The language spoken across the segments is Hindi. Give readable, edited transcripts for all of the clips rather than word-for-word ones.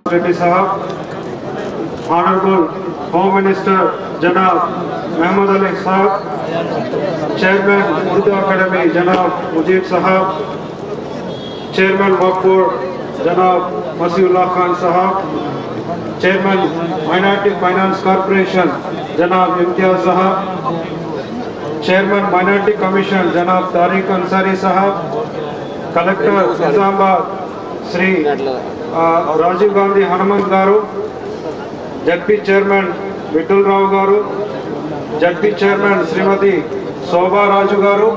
रेड्डी साहब, ऑनरेबल होम मिनिस्टर जनाब महमूद अली साहब, चेयरमैन उर्दू अकेडमी जनाब मुजीब साहब, चेयरमैन वक्फ बोर्ड जनाब मसीउल्लाह खान साहब, चेयरमैन माइनॉरिटी फाइनेंस कॉरपोरेशन जनाब इम्तियाज साहब, चेयरमैन माइनॉरिटी कमीशन जनाब Tariq Ansari sahab, collector Nizamabad Shri Rajiv Gandhi Hanumant garu, ZP chairman Vithal Rao garu, ZP chairman Shrimati Shobha Raju garu,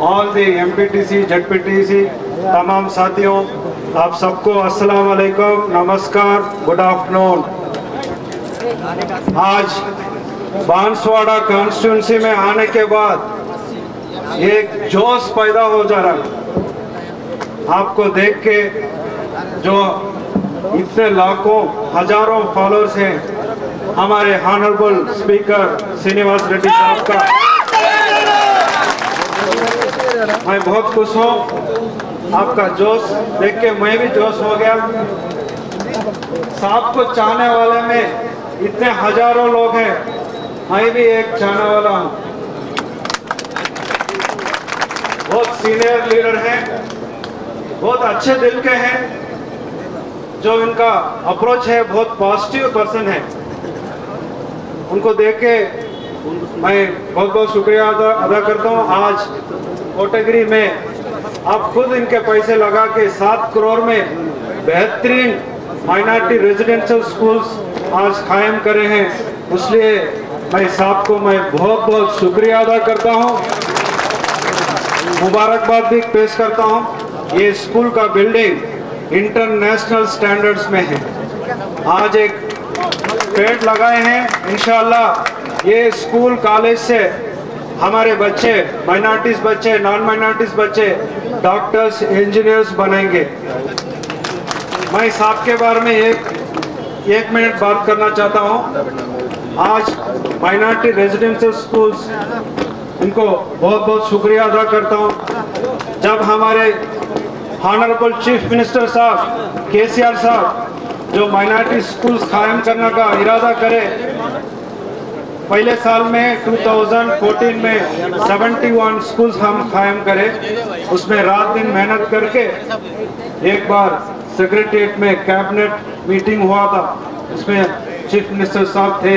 all the MPTC ZPTC तमाम साथियों, आप सबको अस्सलाम वालेकुम, नमस्कार, गुड आफ्टरनून। आज बांसवाड़ा कॉन्स्टिट्यूंसी में आने के बाद एक जोश पैदा हो जा रहा है। आपको देख के जो इतने लाखों हजारों फॉलोअर्स हैं हमारे ऑनरेबल स्पीकर श्रीनिवास रेड्डी साहब का, मैं बहुत खुश हूँ। आपका जोश देख के मैं भी जोश हो गया। साहब को चाहने वाले में इतने हजारों लोग हैं, मैं भी एक चाहने वाला हूँ। बहुत सीनियर लीडर हैं, बहुत अच्छे दिल के हैं, जो इनका अप्रोच है बहुत पॉजिटिव पर्सन है। उनको देख के मैं बहुत बहुत शुक्रिया अदा करता हूँ। आज कोटागिरी में आप खुद इनके पैसे लगा के 7 करोड़ में बेहतरीन माइनॉरिटी रेजिडेंशियल स्कूल्स आज कायम करे हैं, इसलिए मैं साहब को मैं बहुत बहुत शुक्रिया अदा करता हूँ। मुबारकबाद भी पेश करता हूँ। ये स्कूल का बिल्डिंग इंटरनेशनल स्टैंडर्ड्स में है। आज एक पेड़ लगाए हैं। इंशाल्लाह ये स्कूल कॉलेज से हमारे बच्चे, माइनॉरिटीज बच्चे, नॉन माइनॉरिटीज बच्चे डॉक्टर्स, इंजीनियर्स बनेंगे। मैं साहब के बारे में एक मिनट बात करना चाहता हूँ। आज माइनॉरिटी रेजिडेंशियल स्कूल्स, इनको बहुत बहुत शुक्रिया अदा करता हूँ। जब हमारे ऑनरेबल चीफ मिनिस्टर साहब केसीआर साहब जो माइनॉरिटी स्कूल्स कायम करने का इरादा करे, पहले साल में 2014 में 71 स्कूल्स हम कायम करें। उसमें रात दिन मेहनत करके एक बार सेक्रेटरीट में कैबिनेट मीटिंग हुआ था। उसमें चीफ मिनिस्टर साहब थे,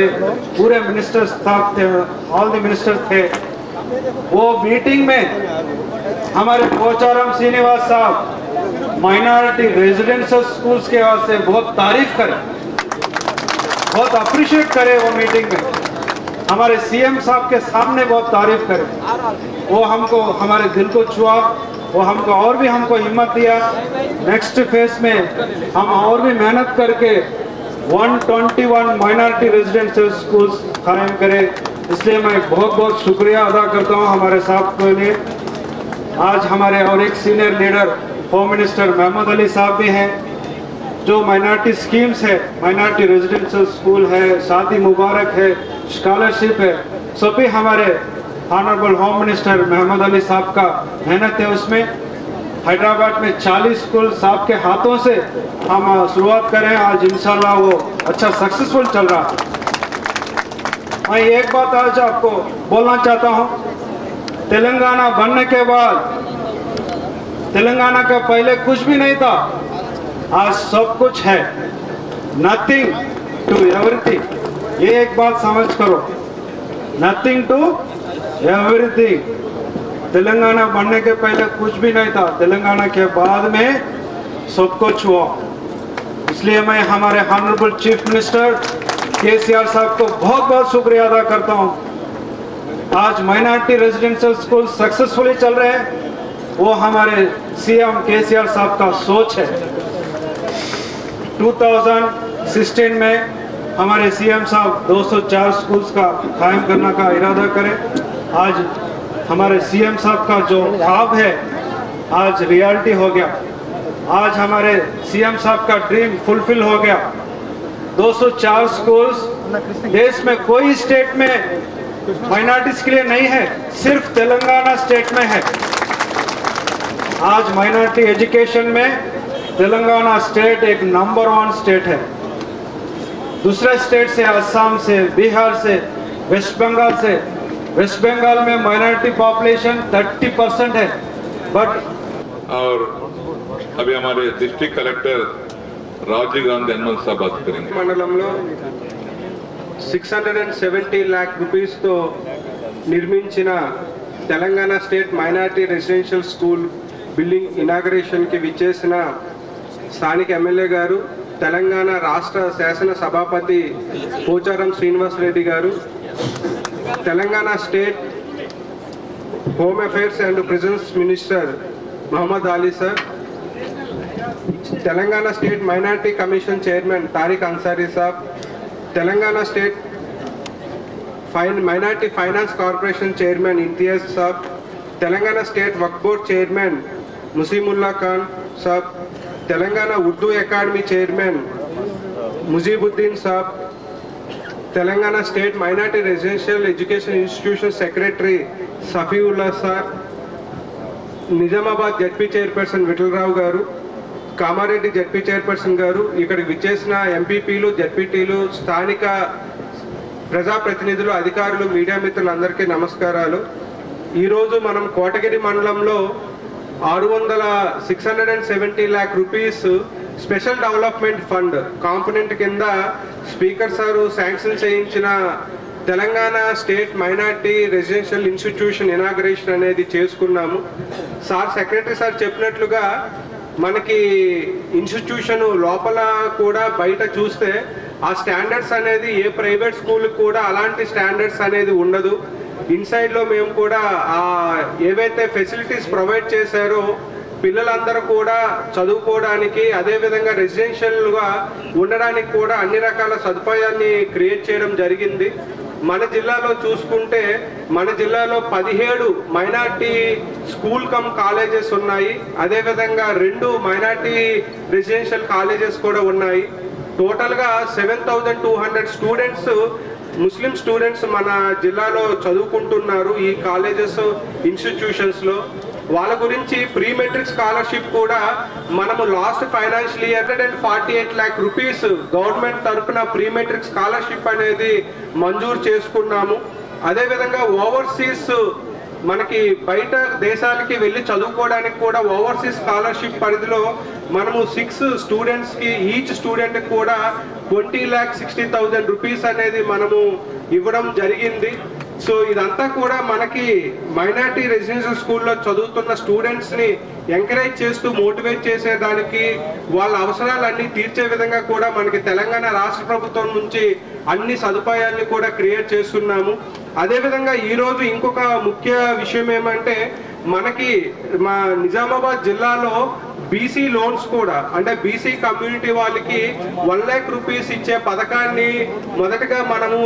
पूरे मिनिस्टर साहब थे, ऑल द मिनिस्टर्स थे। वो मीटिंग में हमारे पोचाराम श्रीनिवास साहब माइनॉरिटी रेजिडेंशियल स्कूल्स के वास्ते बहुत तारीफ करे, बहुत अप्रिशिएट करे। वो मीटिंग में हमारे सीएम साहब के सामने बहुत तारीफ करे। वो हमको, हमारे दिल को छुआ। वो हमको और भी हिम्मत दिया। नेक्स्ट फेज में हम और भी मेहनत करके 121 माइनॉरिटी रेजिडेंशियल स्कूल्स कायम करें। इसलिए मैं बहुत बहुत शुक्रिया अदा करता हूं हमारे साहब के लिए। आज हमारे और एक senior leader home minister Mohammed Ali साहब भी हैं। जो माइनॉरिटी स्कीम्स है, माइनॉरिटी रेजिडेंशियल स्कूल है, शादी मुबारक है, स्कॉलरशिप है, सभी हमारे honourable home minister Mohammed Ali साहब का मेहनत है। उसमें हैदराबाद में 40 स्कूल साहब के हाथों से हम शुरुआत करें। आज इंशाल्लाह वो अच्छा सक्सेसफुल चल रहा है। मैं एक बात आज आपको बोलना चाहता हूँ। तेलंगाना बनने के बाद, तेलंगाना का पहले कुछ भी नहीं था, आज सब कुछ है। नथिंग टू एवरीथिंग, ये एक बात समझ करो। Nothing to everything. तेलंगाना बनने के पहले कुछ भी नहीं था, तेलंगाना के बाद में सब कुछ हुआ। इसलिए मैं हमारे ऑनरेबल चीफ मिनिस्टर केसीआर साहब को बहुत बहुत शुक्रिया अदा करता हूं। आज माइनॉरिटी रेजिडेंशियल स्कूल सक्सेसफुली चल रहे हैं। वो हमारे सीएम केसीआर साहब का सोच है। 2016 में हमारे सीएम साहब 204 स्कूल्स का कायम करने का इरादा करें। आज हमारे सीएम साहब का जो ख्वाब है आज रियलिटी हो गया। आज हमारे सीएम साहब का ड्रीम फुलफिल हो गया। 204 स्कूल्स देश में कोई स्टेट में माइनॉरिटीज के लिए नहीं है, सिर्फ तेलंगाना स्टेट में है। आज माइनॉरिटी एजुकेशन में तेलंगाना स्टेट एक नंबर 1 स्टेट है। दूसरे स्टेट से, असम से, बिहार से, वेस्ट बंगाल से, वेस्ट बंगाल में माइनॉरिटी पॉपुलेशन 30% है। बट और अभी हमारे डिस्ट्रिक्ट कलेक्टर राजीव गांधी हनुमंत साहब बात करेंगे। మండలంలో 670 लाख రూపీస్ తో నిర్మించిన Telangana state minority residential school building inauguration కి విచ్చేసిన స్థానిక ఎమ్మెల్యే గారు, తెలంగాణ రాష్ట్ర శాసన సభాపతి Pocharam Srinivas Reddy garu, Telangana state home affairs and prisons minister Mohammed Ali sir, Telangana state minority commission chairman Tariq Ansari sab, Telangana state minority finance corporation chairman Imtiaz sab, Telangana state Waqf board chairman Museemullah Khan sab, Telangana Urdu academy chairman Mujeebuddin sab, Telangana state minority residential education institution secretary Safiullah sir, Nizamabad ZP chairperson Vithal Rao garu, Kamareddy ZP chairperson గారు, ఇక్కడికి విచ్చేసిన ఎంపీపీలు, జడ్పీటీలు, స్థానిక ప్రజాప్రతినిధులు, అధికారులు, మీడియా మిత్రులందరికీ నమస్కారాలు. ఈరోజు మనం కోటగిరి మండలంలో 670 lakh rupees special development fund component కింద స్పీకర్ సారు శాంక్షన్ చేయించిన Telangana state minority residential institution inauguration అనేది చేసుకున్నాము. సార్ సెక్రటరీ సార్ చెప్పినట్లుగా మనకి ఇన్స్టిట్యూషన్ లోపల కూడా బయట చూస్తే ఆ స్టాండర్డ్స్ అనేది ఏ ప్రైవేట్ స్కూల్ కూడా అలాంటి స్టాండర్డ్స్ అనేది ఉండదు. ఇన్సైడ్లో మేము కూడా ఏవైతే ఫెసిలిటీస్ ప్రొవైడ్ చేశారో పిల్లలందరూ కూడా చదువుకోవడానికి, అదేవిధంగా రెసిడెన్షియల్గా ఉండడానికి కూడా అన్ని రకాల సదుపాయాన్ని క్రియేట్ చేయడం జరిగింది. మన జిల్లాలో చూసుకుంటే మన జిల్లాలో 17 మైనార్టీ స్కూల్ కమ్ కాలేజెస్ ఉన్నాయి. అదేవిధంగా 2 మైనార్టీ రెసిడెన్షియల్ కాలేజెస్ కూడా ఉన్నాయి. టోటల్గా 7,200 స్టూడెంట్స్, ముస్లిం స్టూడెంట్స్ మన జిల్లాలో చదువుకుంటున్నారు ఈ కాలేజెస్, ఇన్స్టిట్యూషన్స్లో. వాళ్ళ గురించి ప్రీ మెట్రిక్ స్కాలర్షిప్ కూడా మనము last financial year 148 lakh rupees government తరఫున ప్రీ మెట్రిక్ స్కాలర్షిప్ అనేది మంజూరు చేసుకున్నాము. అదేవిధంగా ఓవర్సీస్ మనకి బయట దేశాలకి వెళ్ళి చదువుకోవడానికి కూడా ఓవర్సీస్ స్కాలర్షిప్ పరిధిలో మనము 6 స్టూడెంట్స్కి ఈచ్ స్టూడెంట్కి కూడా 20,60,000 రూపీస్ అనేది మనము ఇవ్వడం జరిగింది. సో ఇదంతా కూడా మనకి మైనార్టీ రెసిడెన్షియల్ స్కూల్లో చదువుతున్న స్టూడెంట్స్ని ఎంకరేజ్ చేస్తూ మోటివేట్ చేసేదానికి, వాళ్ళ అవసరాలన్నీ తీర్చే విధంగా కూడా మనకి తెలంగాణ రాష్ట్ర ప్రభుత్వం నుంచి అన్ని సదుపాయాన్ని కూడా క్రియేట్ చేస్తున్నాము. అదేవిధంగా ఈరోజు ఇంకొక ముఖ్య విషయం ఏమంటే, మనకి మా నిజామాబాద్ జిల్లాలో బీసీ లోన్స్ కూడా, అంటే బీసీ కమ్యూనిటీ వాళ్ళకి 1 lakh రూపీస్ ఇచ్చే పథకాన్ని మొదటగా మనము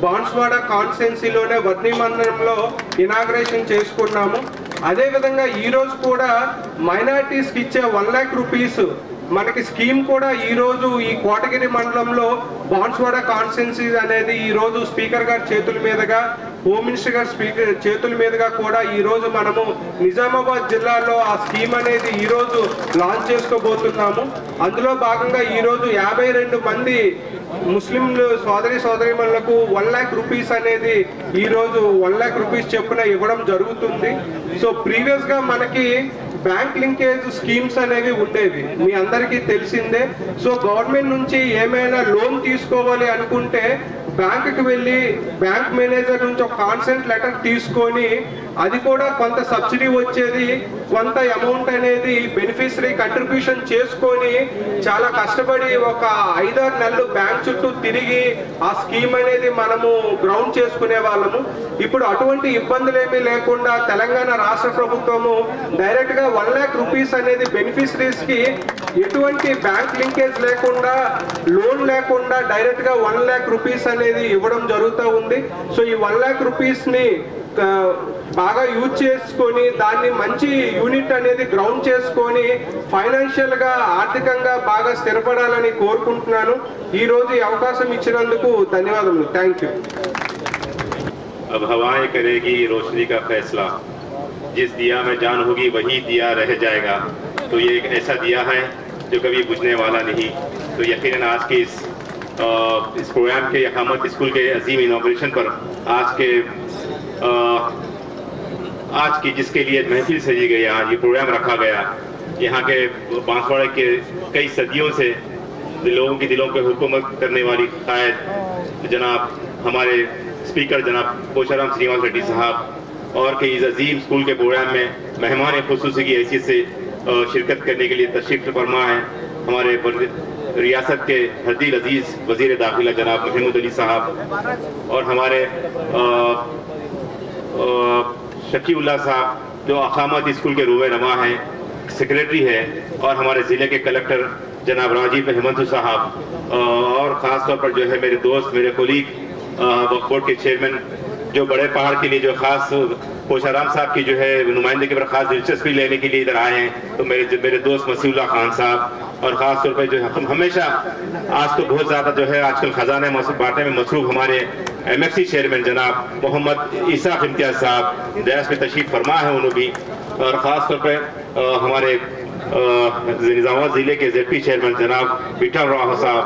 బాన్స్వాడ కాన్స్టిట్యున్సీలోనే వర్ణి మండలంలో ఇనాగ్రేషన్ చేసుకున్నాము. అదేవిధంగా ఈరోజు కూడా మైనారిటీస్కి ఇచ్చే 1 lakh రూపీస్ మనకి స్కీమ్ కూడా ఈరోజు ఈ కోటగిరి మండలంలో బాన్స్వాడ కాన్స్టిట్యున్సీ అనేది ఈరోజు స్పీకర్ గారి చేతుల మీదుగా, హోమ్ మినిస్టర్ గారి చేతుల మీదుగా కూడా ఈరోజు మనము నిజామాబాద్ జిల్లాలో ఆ స్కీమ్ అనేది ఈరోజు లాంచ్ చేసుకోబోతున్నాము. అందులో భాగంగా ఈరోజు 52 మంది ముస్లిం సోదరీమణులకు 1 lakh రూపీస్ అనేది ఈరోజు 1 lakh రూపీస్ చొప్పున ఇవ్వడం జరుగుతుంది. సో ప్రీవియస్గా మనకి బ్యాంక్ లింకేజ్ స్కీమ్స్ అనేవి ఉండేవి, మీ అందరికీ తెలిసిందే. సో గవర్నమెంట్ నుంచి ఏమైనా లోన్ తీసుకోవాలి అనుకుంటే బ్యాంకుకి వెళ్ళి బ్యాంక్ మేనేజర్ నుంచి ఒక కాన్సెంట్ లెటర్ తీసుకొని, అది కూడా కొంత సబ్సిడీ వచ్చేది, కొంత అమౌంట్ అనేది బెనిఫిషరీ కంట్రిబ్యూషన్ చేసుకొని చాలా కష్టపడి ఒక 5-6 నెలలు బ్యాంక్ చుట్టూ తిరిగి ఆ స్కీమ్ అనేది మనము గ్రౌండ్ చేసుకునే వాళ్ళము. ఇప్పుడు అటువంటి ఇబ్బందులు ఏమీ లేకుండా తెలంగాణ రాష్ట్ర ప్రభుత్వము డైరెక్ట్గా 1 lakh రూపీస్ అనేది బెనిఫిషరీస్కి ఎటువంటి బ్యాంక్ లింకేజ్ లేకుండా, లోన్ లేకుండా డైరెక్ట్గా 1 lakh రూపీస్ అనేది ఇవ్వడం జరుగుతూ ఉంది. సో ఈ 1 lakh రూపీస్ని బాగా యూజ్ చేసుకొని దాన్ని మంచి యూనిట్ అనేది గ్రౌండ్ చేసుకొని ఫైనాన్షియల్గా, ఆర్థికంగా బాగా స్థిరపడాలని కోరుకుంటున్నాను. ఈరోజు ఈ అవకాశం ఇచ్చినందుకు ధన్యవాదములు. Thank you. अब हवाएं करेगी रोशनी का फैसला, जिस दिया में जान होगी वही दिया रह जाएगा। तो ये एक ऐसा दिया है जो कभी बुझने वाला नहीं। तो यकीनन आज के इस प्रोग्राम के यहामत स्कूल के अजीम इनॉग्रेशन पर आज की जिसके लिए महफिल सजी गई, आज ये प्रोग्राम रखा गया, यहाँ के बांसवाड़ा के कई सदियों से लोगों की दिलों पर हुकूमत करने वाली कायद जनाब हमारे स्पीकर जनाब पोचाराम श्रीनिवास रेड्डी साहब और के इस अजीम स्कूल के प्रोग्राम में मेहमान खुसूसी की हैसियत से शिरकत करने के लिए तशरीफ फरमा है हमारे रियासत के हरदील अजीज वजीर दाखिला जनाब महमूद अली साहब और हमारे शकीउल्लाह साहब जो अकामत स्कूल के रूए नमा हैं, सेक्रेटरी है, और हमारे ज़िले के कलेक्टर जनाब राजीव अहमद साहब, और ख़ास तौर पर जो है मेरे दोस्त, मेरे कोलीग वक्फ बोर्ड के चेयरमैन जो बड़े पहाड़ के लिए जो खास पोचाराम साहब की जो है नुमाइंदगी पर खास दिलचस्पी लेने के लिए इधर आए हैं, तो मेरे दोस्त मसीउल्लाह खान साहब, और ख़ास तौर पर जो है हम हमेशा आज तो बहुत ज़्यादा जो है आजकल ख़जाने बांटने में मसरूफ़ हमारे MFC चेयरमैन जनाब मोहम्मद ईसाक इम्तियाज़ साहब दयास में तशरीफ़ फरमा है उन्होंने भी, और ख़ास तौर पर हमारे निज़ामाबाद ज़िले के ZP चेयरमैन जनाब विठल राव साहब,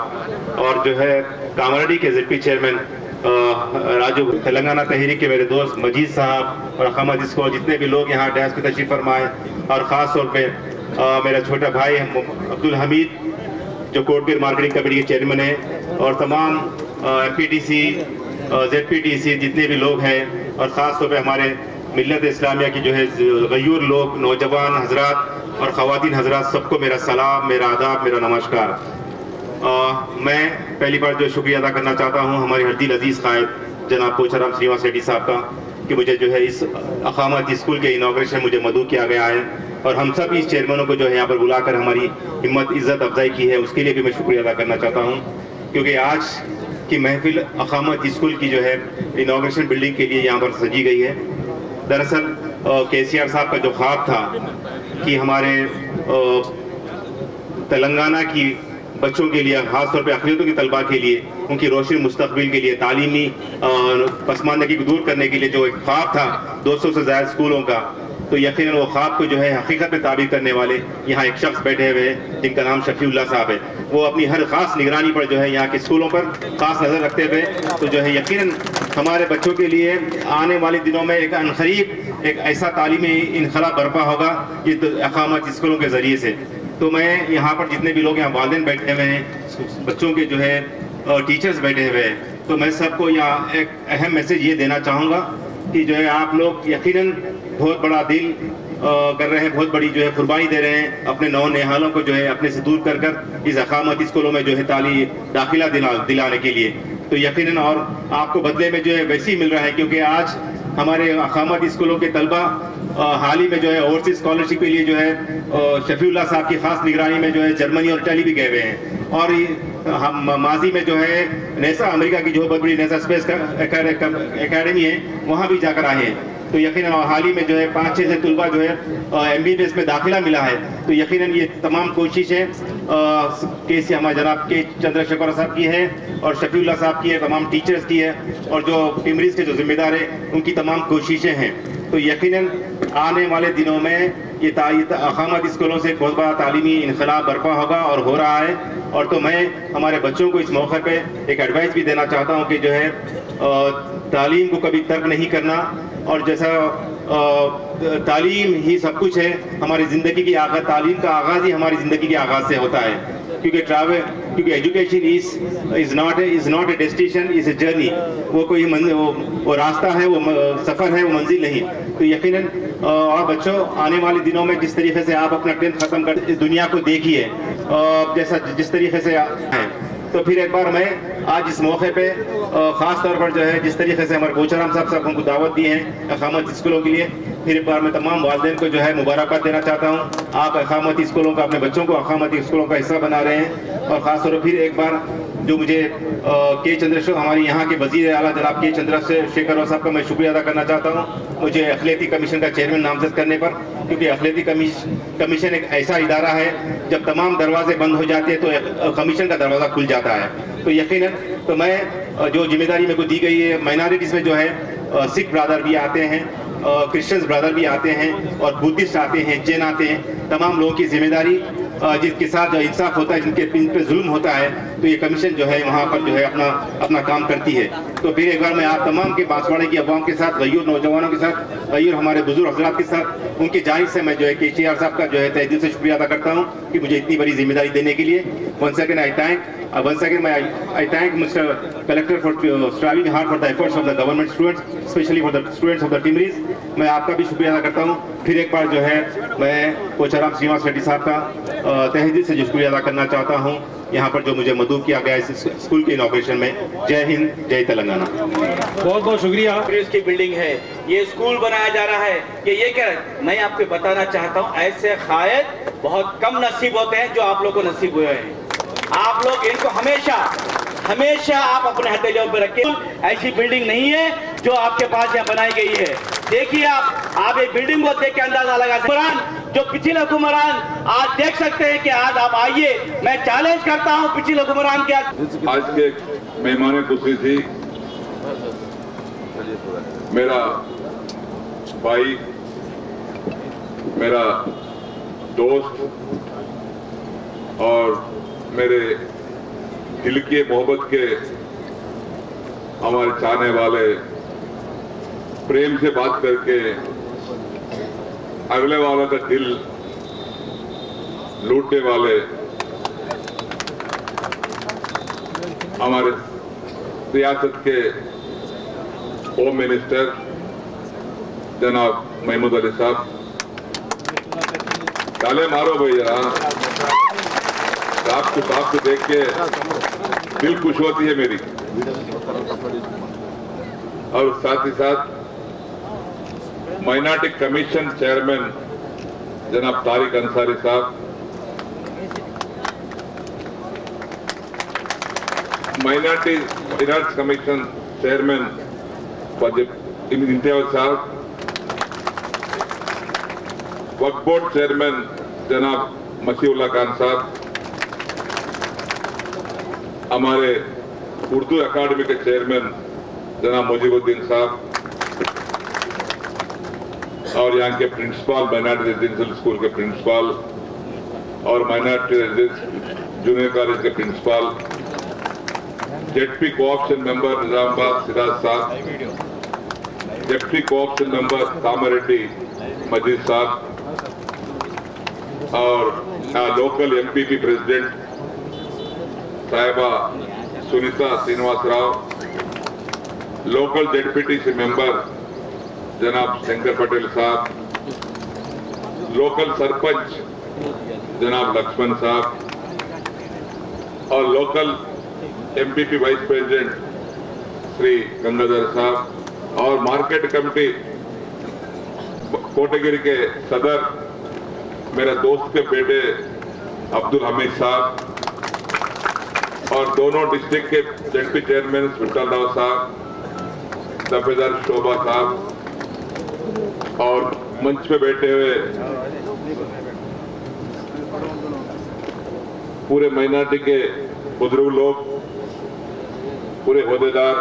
और जो है कामारेड्डी के ZP चेयरमैन राजू, तेलंगाना तहरीक के मेरे दोस्त मजीद साहब और अहमद इसको, जितने भी लोग यहाँ डैश पे तशरीफ फरमाए, और ख़ास तौर पे मेरा छोटा भाई अब्दुल हमीद जो कोटगीर मार्केटिंग कमेटी के चेयरमैन है, और तमाम MPTC ZPTC जितने भी लोग हैं, और ख़ास तौर पे हमारे मिल्लत इस्लामिया की जो है गयूर लोग, नौजवान हजरात और ख़वातीन हजरात, सबको मेरा सलाम, मेरा आदाब, मेरा नमस्कार। मैं पहली बार जो शुक्रिया अदा करना चाहता हूँ हमारे हरदील अजीज़ कायद जनाब पोचाराम श्रीनिवास रेड्डी साहब का, कि मुझे जो है इस अकामत स्कूल के इनाग्रेशन मुझे मदऊ किया गया है और हम सब इस चेयरमैनों को जो है यहाँ पर बुलाकर हमारी हिम्मत इज़्ज़त अफजाई की है, उसके लिए भी मैं शुक्रिया अदा करना चाहता हूँ, क्योंकि आज की महफिल अकामत स्कूल की जो है इनाग्रेशन बिल्डिंग के लिए यहाँ पर सजी गई है। दरअसल KCR साहब का जो ख्वाब था कि हमारे तेलंगाना की बच्चों के लिए, ख़ासतौर पे अक़लियतों की तलबा के लिए, उनकी रोशन मुस्तक़बिल के लिए, तालीमी पसमानदगी को दूर करने के लिए जो एक ख्वाब था 200 से ज़्यादा स्कूलों का, तो यकीनन वो ख्वाब को जो है हकीकत में ताबीर करने वाले यहाँ एक शख्स बैठे हुए हैं जिनका नाम शफीउल्लाह साहब है। वो अपनी हर ख़ास निगरानी पर जो है यहाँ के स्कूलों पर ख़ास नज़र रखते हुए तो जो है यकीनन हमारे बच्चों के लिए आने वाले दिनों में एक अनकरीब एक ऐसा तालीमी इनकलाब बर्पा होगा इस अकामत स्कूलों के ज़रिए से। तो मैं यहाँ पर जितने भी लोग यहाँ वालिदैन बैठे हुए हैं, बच्चों के जो है टीचर्स बैठे हुए हैं, तो मैं सबको यहाँ एक अहम मैसेज ये देना चाहूँगा कि जो है आप लोग यकीनन बहुत बड़ा दिल कर रहे हैं, बहुत बड़ी जो है कुर्बानी दे रहे हैं अपने नौनिहालों को जो है अपने से दूर कर कर इस अकामत स्कूलों में जो है दाखिला दिलाने के लिए। तो यकीनन और आपको बदले में जो है वैसे ही मिल रहा है, क्योंकि आज हमारे अकामत स्कूलों के तलबा हाल ही में जो है ओवरसीज स्कॉलरशिप के लिए जो है शफीउल्लाह साहब की खास निगरानी में जो है जर्मनी और इटली भी गए हुए हैं, और हम माजी में जो है नेसा अमेरिका की जो बहुत बड़ी नेसा स्पेस एकेडमी है वहाँ भी जाकर आए हैं। तो यकीनन हाल ही में जो है 5-6 से तलबा जो है MBBS में दाखिला मिला है। तो यकीनन ये तमाम कोशिशें KC हमारे जनाब के चंद्रशेखर साहब की है और शफीउल्लाह साहब की है, तमाम टीचर्स की है, और जो टिमरीज के जो जिम्मेदार है उनकी तमाम कोशिशें हैं। तो यकीनन आने वाले दिनों में ये अकामत स्कूलों से बहुत बड़ा तालीमी इनकलाब बर्पा होगा और हो रहा है। और तो मैं हमारे बच्चों को इस मौके पे एक एडवाइस भी देना चाहता हूँ कि जो है तालीम को कभी तर्क नहीं करना, और जैसा तालीम ही सब कुछ है हमारी ज़िंदगी की आगाज़, तालीम का आगाज़ ही हमारी ज़िंदगी के आगाज़ से होता है, क्योंकि education is not a destination, is a journey. वो कोई वो रास्ता है, वो सफ़र है, वो मंजिल नहीं। तो यकीनन और बच्चों आने वाले दिनों में जिस तरीके से आप अपना 10th ख़त्म कर इस दुनिया को देखिए जिस तरीके से हैं, तो फिर एक बार मैं आज इस मौके पे ख़ास तौर पर जो है जिस तरीके से हमारे बोचाराम साहब हमको दावत दी है अकामत स्कूलों के लिए, फिर एक बार मैं तमाम वालिदैन को जो है मुबारकबाद देना चाहता हूँ। आप अकामत स्कूलों का, अपने बच्चों को अकामत स्कूलों का हिस्सा बना रहे हैं। और ख़ास तौर पर फिर एक बार जो मुझे के चंद्रशेखर, हमारे यहाँ के वज़ीर आला जनाब के चंद्रशेखर साहब का मैं शुक्रिया अदा करना चाहता हूँ मुझे अक़लियती कमीशन का चेयरमैन नामज़द करने पर, क्योंकि अक़लियती कमीशन एक ऐसा इदारा है जब तमाम दरवाजे बंद हो जाते हैं तो कमीशन का दरवाज़ा खुल जाता है। तो यकीनन तो मैं जो जिम्मेदारी मेरे को दी गई है, माइनॉरिटीज़ में जो है सिख ब्रदर भी आते हैं, क्रिश्चियंस ब्रदर भी आते हैं, और बुद्धिस्ट आते हैं, जैन आते हैं, तमाम लोगों की जिम्मेदारी जिसके साथ जो इंसाफ होता है, जिनके इन पे जुल्म होता है, तो ये कमीशन जो है वहाँ पर जो है अपना काम करती है। तो फिर एक बार मैं आप तमाम के बांसवाड़े की अवाम के साथ, गैर नौजवानों के साथ, गैर हमारे बुजुर्ग हजरात के साथ, उनकी जानिब से मैं जो है KCR साहब का जो है तहे दिल से शुक्रिया अदा करता हूँ कि मुझे इतनी बड़ी जिम्मेदारी देने के लिए। Once again I thank Mr. Collector for striving hard for the efforts of the government students, especially for the students of the Timrees। मैं आपका भी शुक्रिया अदा करता हूँ। फिर एक बार जो है मैं कोचाराम श्रीनिवास रेड्डी साहब का तहे दिल से शुक्रिया अदा करना चाहता हूँ यहाँ पर जो मुझे मदऊ किया गया इस स्कूल के इनॉग्रेशन में। जय हिंद, जय तेलंगाना। बहुत बहुत शुक्रिया। इसकी बिल्डिंग है, ये स्कूल बनाया जा रहा है, ये क्या मैं आपको बताना चाहता हूँ, ऐसे शायद बहुत कम नसीब होते हैं जो आप लोग को नसीब हुए हैं। आप लोग इनको हमेशा आप अपने हथेलियों पर रखें। ऐसी बिल्डिंग नहीं है जो आपके पास यहाँ बनाई गई है। देखिए आप एक बिल्डिंग को देख के अंदाजा लगा सकते, जो पिछले हुक्मरान आज देख सकते हैं कि आज आप आइए, मैं चैलेंज करता हूं पिछले हुक्मरान के। आज के मेहमान खुशी थी, मेरा भाई, मेरा दोस्त और मेरे दिल के मोहब्बत के हमारे चाहने वाले, प्रेम से बात करके अगले वालों का दिल लूटने वाले हमारे रियासत के होम मिनिस्टर जनाब महमूद अली साहब, ताले मारो भाई जरा। आपको देख के दिल खुश होती है मेरी। और साथ ही साथ माइनॉरिटी कमीशन चेयरमैन जनाब तारिक अंसारी साहब, minority finance commission chairman Imtiaz साहब, वक्फ बोर्ड चेयरमैन जनाब मसीउल्लाह खान साहब, हमारे उर्दू अकादमी के चेयरमैन जनाब मुजीबुद्दीन साहब और यहाँ के प्रिंसिपल, माइनॉरिटी रेजिडेंशियल स्कूल के प्रिंसिपल और माइनॉरिटी जूनियर कॉलेज के principal, ZP co-option member Nizamabad Siraj साहब, ZP co-option member Kamareddy Majeed साहब और लोकल एमपीपी प्रेसिडेंट साहिबा Sunitha Srinivas Rao, local ZPTC member जनाब शंकर पटेल साहब, लोकल सरपंच जनाब लक्ष्मण साहब और local MPP vice president Shri Gangadhar साहब और मार्केट कमेटी कोटगिरी के सदर मेरा दोस्त के बेटे अब्दुल हमीद साहब और दोनों डिस्ट्रिक्ट के जेडपी चेयरमैन विठल राव साहब, दफेदार शोभा साहब और मंच पे बैठे हुए पूरे माइनॉरिटी के बुजुर्ग लोग, पूरे ओहदेदार,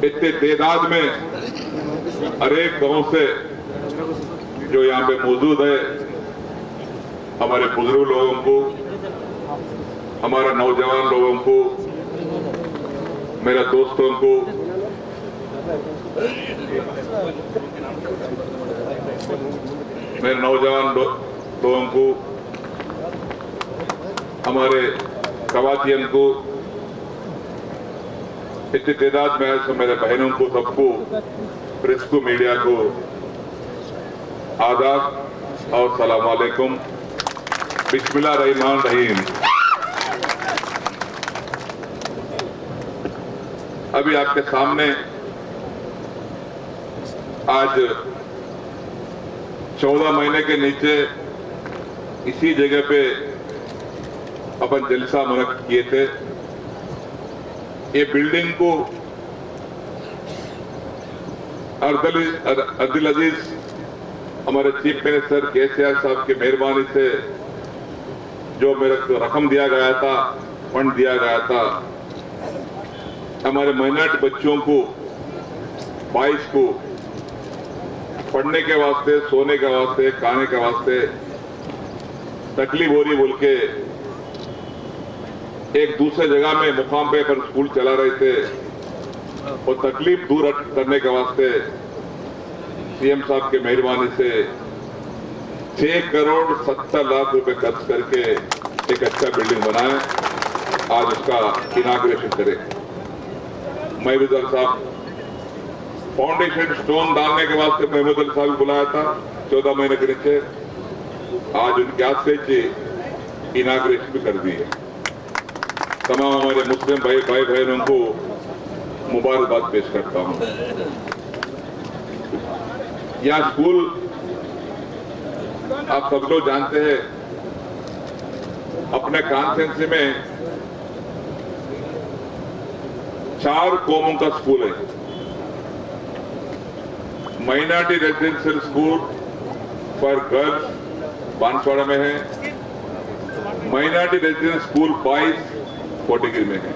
इतने तादाद में हर एक गांव से जो यहाँ पे मौजूद है, हमारे बुजुर्ग लोगों को, हमारे नौजवान लोगों को, मेरे दोस्तों को, मेरे नौजवान लोगों को, हमारे खवातीन को, इतनी तादाद में है, मेरे बहनों को, सबको, प्रेस को, मीडिया को आदाब और सलाम अलैकुम। बिस्मिल्लाह रहमान रहीम। अभी आपके सामने आज 14 महीने के नीचे इसी जगह पे अपन जलसा मुनक्किद किए थे। ये बिल्डिंग को अब्दुल अजीज हमारे चीफ मिनिस्टर केसीआर साहब की मेहरबानी से जो मेरे को रकम दिया गया था, फंड दिया गया था, हमारे माइनॉरिटी बच्चों को 22 को पढ़ने के वास्ते, सोने के वास्ते, खाने के वास्ते तकलीफ हो रही बोल के एक दूसरे जगह में मुकाम पे पर स्कूल चला रहे थे और तकलीफ दूर करने के वास्ते सीएम साहब की मेहरबानी से 6 करोड़ 70 लाख रुपए खर्च करके एक अच्छा बिल्डिंग बनाए, आज उसका इनाग्रेशन करें। महमूद अली साहब फाउंडेशन स्टोन डालने के वास्ते महमूद अली साहब बुलाया था 14 महीने के नीचे, आज उनके हाथ से इनाग्रेशन भी कर दी है। तमाम हमारे मुस्लिम भाई बहनों को मुबारकबाद पेश करता हूं। यह स्कूल आप सब लोग जानते हैं, अपने कॉन्स्टिट्यूंसी में 4 कौमों का स्कूल है। Minority residential school for girls Banswada में है, minority residential school boys Kotgiri में है,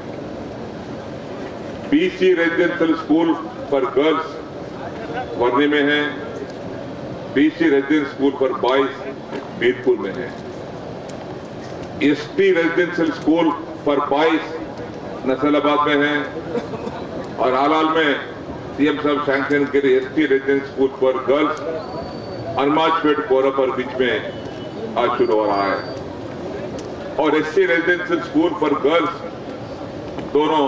BC residential school for girls Varni में है, BC residential school for boys Birpur में है, ST residential school for boys Naslabad में है और हाल में सीएम साहब सैंक्शन के लिए ST residential school for girls Hanumanpet कोरापर बीच में आज शुरू हो रहा है और ST residential school for girls दोनों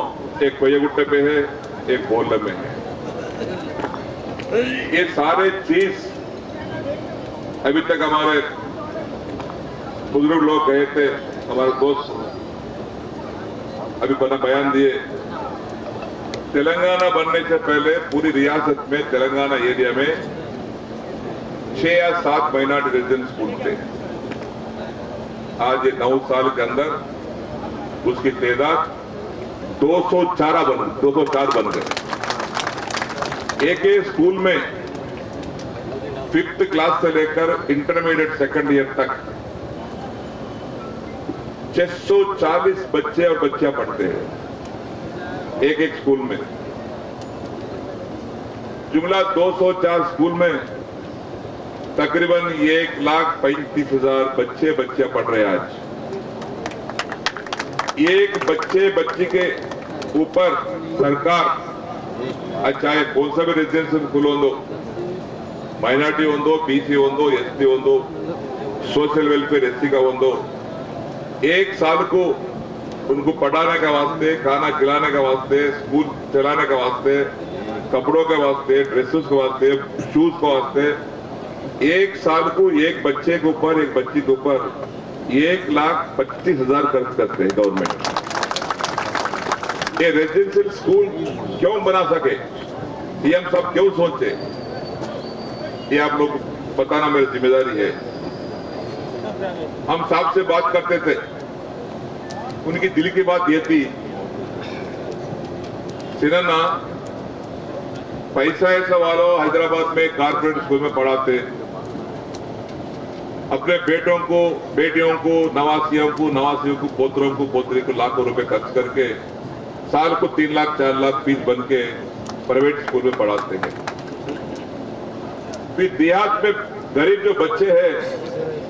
एक पैयागुट्टे पे है, एक बोलर में है। ये सारे चीज अभी तक हमारे बुजुर्ग लोग गए थे, हमारे दोस्त अभी बयान दिए तेलंगाना बनने से पहले पूरी रियासत में तेलंगाना एरिया में 6 या 7 माइनॉरिटी रेजिडेंट स्कूल थे। आज ये 9 साल के अंदर उसकी तादाद 204 बन गए। एक स्कूल में 5th क्लास से लेकर इंटरमीडिएट सेकंड ईयर तक 640 बच्चे और बच्चियां पढ़ते हैं एक स्कूल में। जुमला 204 स्कूल में तकरीबन 1,35,000 बच्चे बच्चियां पढ़ रहे हैं। आज एक बच्चे बच्ची के ऊपर सरकार चाहे कौन सा भी रेजिडेंशियल स्कूल हो, माइनॉरिटी हो, बीसी हो, एसटी हो, सोशल वेलफेयर एससी का हो, एक साल को उनको पढ़ाने का वास्ते, खाना खिलाने का वास्ते, स्कूल चलाने का वास्ते, कपड़ों के वास्ते, ड्रेसेस के वास्ते, शूज के वास्ते एक साल को एक बच्चे के ऊपर, एक बच्ची के ऊपर 1,25,000 खर्च करते हैं गवर्नमेंट। ये रेजिडेंशियल स्कूल क्यों बना सके, सीएम साहब क्यों सोचे, ये आप लोग बताना मेरी जिम्मेदारी है। हम साहब से बात करते थे, उनकी दिल की बात ये थी, सिन्हा पैसा ऐसा वालों हैदराबाद में कारपोरेट स्कूल में पढ़ाते, अपने बेटों को, बेटियों को, नवासियों को, पोतरों को, पोतरी को लाखों रुपए खर्च करके साल को 3 लाख 4 लाख फीस बन के प्राइवेट स्कूल में पढ़ाते हैं। फिर देहात में गरीब जो बच्चे हैं,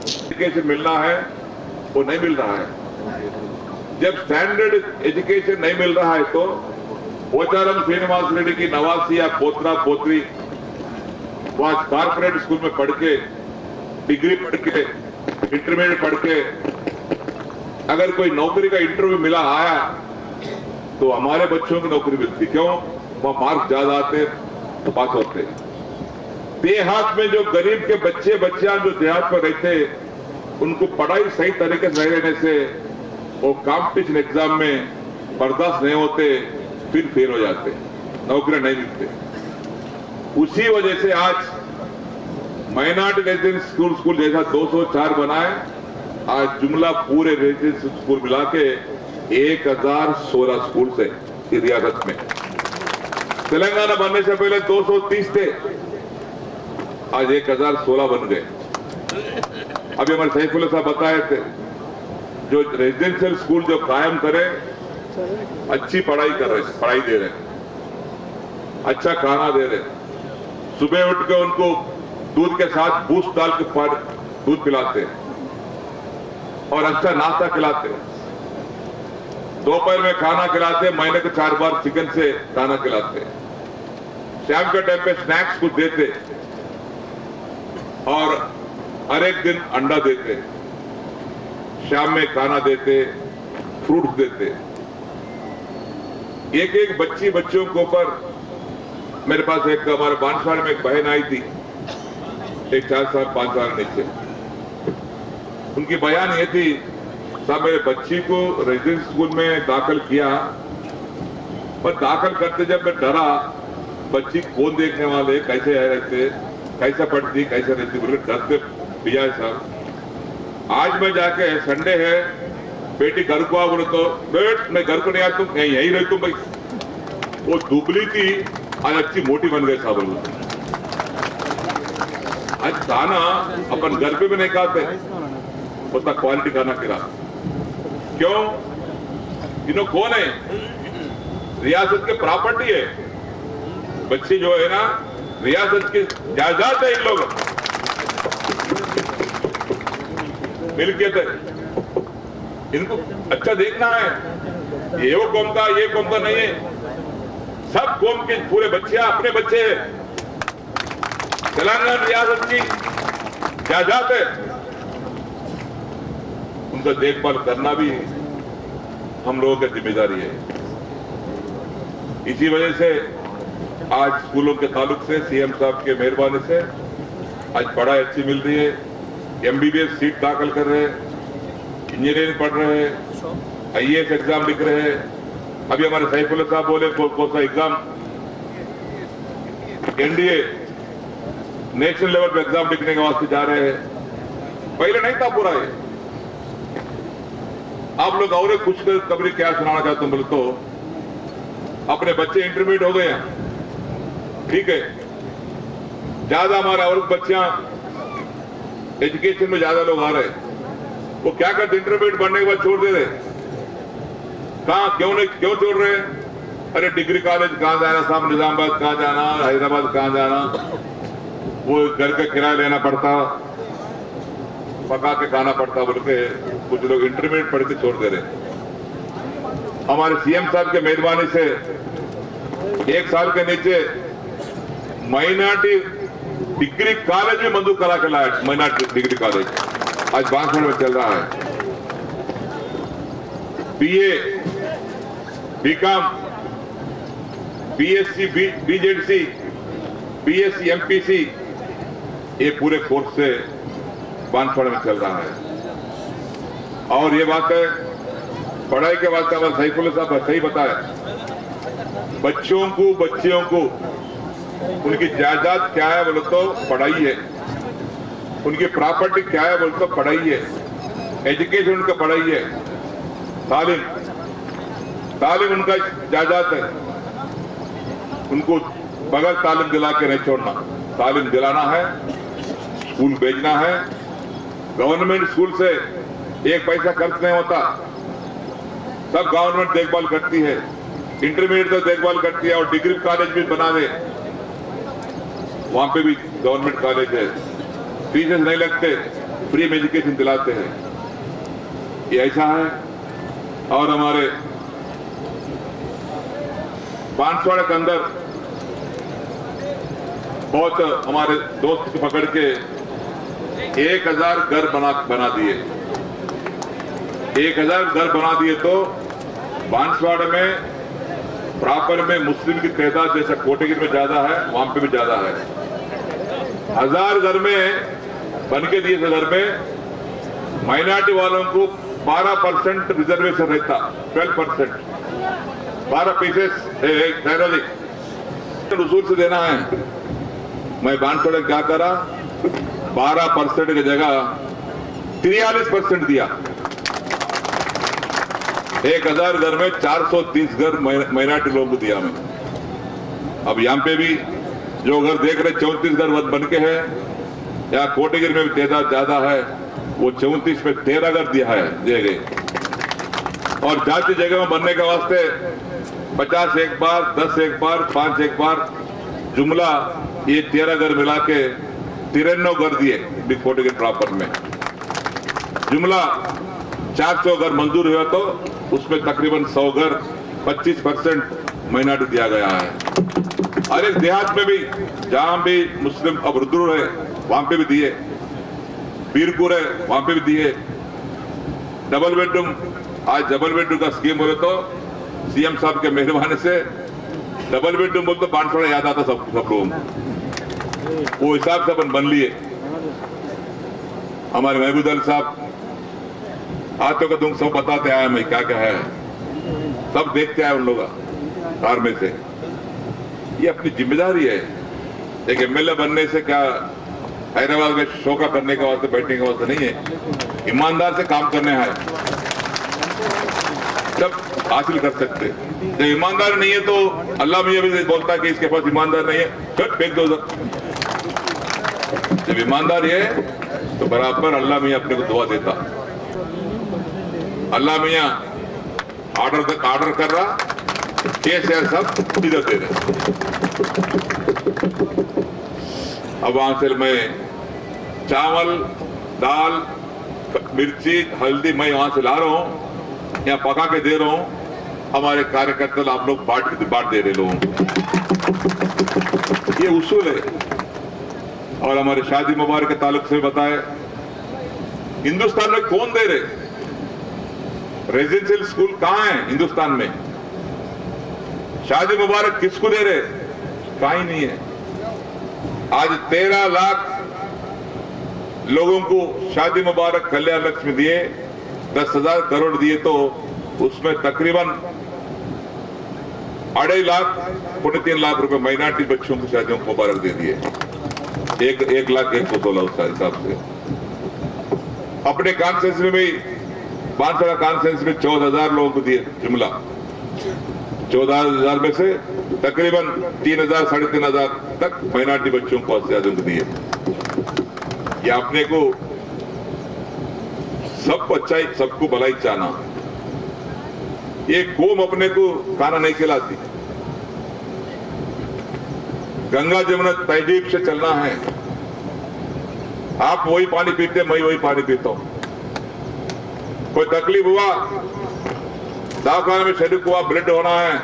एजुकेशन मिलना है वो नहीं मिल रहा है। जब स्टैंडर्ड एजुकेशन नहीं मिल रहा है तो पोचारम श्रीनिवास रेड्डी की नवासी या पोतरा पोतरी वहां कारपोरेट स्कूल में पढ़ के, डिग्री पढ़ के, इंटरमीडिएट पढ़ के अगर कोई नौकरी का इंटरव्यू मिला आया तो हमारे बच्चों की नौकरी मिलती। क्यों? वहां मार्क्स ज्यादा आते तो पास होते। देहात में जो गरीब के बच्चे बच्चियां जो देहात में रहते, उनको पढ़ाई सही तरीके से नहीं रहने से वो कॉम्पिटिशन एग्जाम में बर्दाश्त नहीं होते, फिर फेल हो जाते, नौकरियां नहीं मिलते। उसी वजह से आज माइनॉरिटी रेजिडेंट स्कूल जैसा 204 बनाए। आज जुमला पूरे रेजिडेंट स्कूल मिला के 1,016 स्कूल से रियासत में। तेलंगाना बनने से पहले 230 थे, आज 1,016 बन गए। अभी हमारे सैफुल्लाह साहब बताए थे, जो रेजिडेंशियल स्कूल जो कायम करे, अच्छी पढ़ाई कर रहे, पढ़ाई दे रहे, अच्छा खाना दे रहे, सुबह उठ के उनको दूध के साथ बूस्ट डाल के दूध पिलाते और अच्छा नाश्ता खिलाते, दोपहर में खाना खिलाते, महीने के 4 बार चिकन से खाना खिलाते, शाम के टाइम पे स्नैक्स कुछ देते और हर एक दिन अंडा देते, शाम में खाना देते, फ्रूट्स देते। एक एक बच्चों के ऊपर, मेरे पास एक हमारे बांसवाड़ा में एक बहन आई थी, एक 4 साल 5 साल नीचे। उनकी बयान ये थी, साहब मेरे बच्ची को रेजिडेंस स्कूल में दाखिल किया, पर दाखिल करते जब मैं डरा, बच्ची कौन देखने वाले, कैसे आए रहते, कैसा पढ़ती, कैसे रहती, बोले डर से दिया है साहब। आज मैं जाके, संडे है, बेटी घर को आ, बोले तो बेट मैं घर को नहीं आता, तुम यहीं रहती हूँ भाई। वो दुबली थी, आज अच्छी मोटी बन गई साहब। आज खाना अपन घर पे भी नहीं खाते, उतना क्वालिटी खाना खिला। क्यों? इन्हों कौन है? रियासत के प्रॉपर्टी है, बच्चे जो है ना, रियासत की जायदाद है इन लोग, मिल्कियत है। इनको अच्छा देखना है, ये वो कौम का, ये कौम का नहीं है, सब कौम के पूरे बच्चे अपने बच्चे हैं। तेलंगाना रियासत की जायदाद है, उनका देखभाल करना भी हम लोगों की जिम्मेदारी है। इसी वजह से आज स्कूलों के ताल्लुक से सीएम साहब के मेहरबानी से आज पढ़ाई अच्छी मिल रही है। एमबीबीएस सीट दाखिल कर रहे हैं, इंजीनियरिंग पढ़ रहे हैं, आईएएस एग्जाम लिख रहे हैं, अभी हमारे सैफुल्लाह साहब बोले कौन सा एग्जाम एनडीए नेशनल लेवल पे एग्जाम लिखने के वास्ते जा रहे हैं। पहले नहीं था पूरा ये। आप लोग और कुछ खबरें क्या सुनाना चाहते हो बोले तो अपने बच्चे इंटरमीडिएट हो गए हैं, ठीक है, ज्यादा हमारे और बच्चियां एजुकेशन में ज्यादा लोग आ रहे हैं, वो क्या करते इंटरमीडिएट बनने के बाद छोड़ दे रहे। कहां क्यों छोड़ रहे हैं? अरे डिग्री कॉलेज कहां जाना साहब, निजामाबाद कहां जाना, हैदराबाद कहां जाना, वो घर का किराया लेना पड़ता, पका के खाना पड़ता बोल के कुछ लोग इंटरमीडिएट पढ़ के छोड़ दे रहे। हमारे सीएम साहब के मेहरबानी से 1 साल के नीचे माइनॉरिटी डिग्री कॉलेज भी मंजूर करा के लाया। माइनॉरिटी डिग्री कॉलेज आज बांसवाड़ा में चल रहा है। BA, BCom, BSc, BZC, BSc, MPC, ये पूरे कोर्स से बांसवाड़ा में चल रहा है। और ये बात है पढ़ाई के वास्ते हमारे सैफुल्लाह साहब सही बताया, बच्चियों को उनकी जायदाद क्या है बोले तो पढ़ाई है, उनकी प्रॉपर्टी क्या है बोले तो पढ़ाई है, एजुकेशन उनका पढ़ाई है, तालीम उनका जायदाद है। उनको बगैर तालीम दिला के नहीं छोड़ना, तालीम दिलाना है, स्कूल भेजना है। गवर्नमेंट स्कूल से 1 पैसा खर्च नहीं होता, सब गवर्नमेंट देखभाल करती है, इंटरमीडिएट तक देखभाल करती है और डिग्री कॉलेज भी बना दे, वहां पे भी गवर्नमेंट कॉलेज है, फीसेस नहीं लगते, फ्री में एजुकेशन दिलाते हैं। ये ऐसा है। और हमारे बांसवाड़ा के अंदर बहुत हमारे दोस्त को पकड़ के 1000 घर बना दिए। 1000 घर बना दिए तो बांसवाड़ा में प्रॉपर में मुस्लिम की तादाद जैसा कोटगिर में ज्यादा है, वहां पे भी ज्यादा है। 1000 घर में बन के दिए घर में माइनॉरिटी वालों को 12% रिजर्वेशन रहता, 12%, 12 पीसेस रसूल से देना है। मैं बांसवाड़ा क्या करा, 12% की जगह 43% दिया। 1000 घर में 430 घर माइनॉरिटी लोगों को दिया मैं। अब यहाँ पे भी जो घर देख रहे 34 घर बन के है, या कोटगिर में भी तादाद ज्यादा है, वो 34 में 13 घर दिया है, दिए गए। और जाति जगह में बनने के वास्ते 50 एक बार, 10 एक बार, 5 एक बार, जुमला ये 13 घर मिला के 93 घर दिए कोटगिर प्रॉपर में। जुमला 400 घर मंजूर हुआ तो उसमें तकरीबन 100 घर 25% माइनॉरिटी दिया गया है। हर एक देहात में भी जहां भी मुस्लिम अब रुद्र है वहां पे भी दिए, पीरपुर है वहां पे भी दिए। डबल बेडरूम, आज डबल बेडरूम का स्कीम बोले तो सीएम साहब के मेहरबानी से डबल बेडरूम बोलते तो बांसवाड़ा याद आता सब लोगों को, वो हिसाब से अपन बन लिए। हमारे महबूब अली साहब हाथों का तुम सब बताते आए, मैं क्या क्या है सब देखते आए उन लोग कार में से। ये अपनी जिम्मेदारी है। एक एमएलए बनने से क्या हैदराबाद में शोका करने के वास्ते बैठने के वास्ते नहीं है, ईमानदार से काम करने है, सब हासिल कर सकते। जब ईमानदार नहीं है तो अल्लाह मियां भी बोलता है कि इसके पास ईमानदार नहीं है, फिर फेंक दो उधर। जब ईमानदार है तो बराबर अल्लाह मियां अपने को दुआ देता। अल्लाह मियां ऑर्डर कर रहा, केस है सब इधर दे रहे। अब वहां से मैं चावल, दाल, मिर्ची, हल्दी मैं वहां से ला रहा हूं, यहाँ पका के दे रहा हूं। हमारे कार्यकर्ता आप लोग बांट दे रहे लोगों को, ये उसूल है। और हमारे शादी मुबारक के ताल्लुक से बताए, हिंदुस्तान में कौन दे रहे? रेजिडेंशियल स्कूल कहां है हिंदुस्तान में? शादी मुबारक किसको दे रहे? कहीं नहीं है। आज 13 लाख लोगों को शादी मुबारक कल्याण लक्ष्मी दिए, 10,000 करोड़ दिए, तो उसमें तकरीबन 2.5 लाख 3.5 लाख रुपए माइनॉरिटी बच्चों की शादियों को मुबारक दे दिए। 1 लाख 116 उस हिसाब से। अपने कॉन्फ्रेंस में भी बांसवाड़ा कॉन्फ्रेंस में 14,000 लोगों को दिए जुमला। 14,000 में से तकरीबन 3,000 साढ़े 3,000 तक माइनॉरिटी बच्चों को शादियों को दिए। ये अपने को सबको अच्छाई सबको भलाई चाहना, ये कौम अपने को खाना नहीं खिलाती। गंगा जमुना तहजीब से चलना है। आप वही पानी पीते, मैं वही पानी पीता हूं। कोई तकलीफ हुआ, दवाखाने में शरीर हुआ, ब्लड होना है,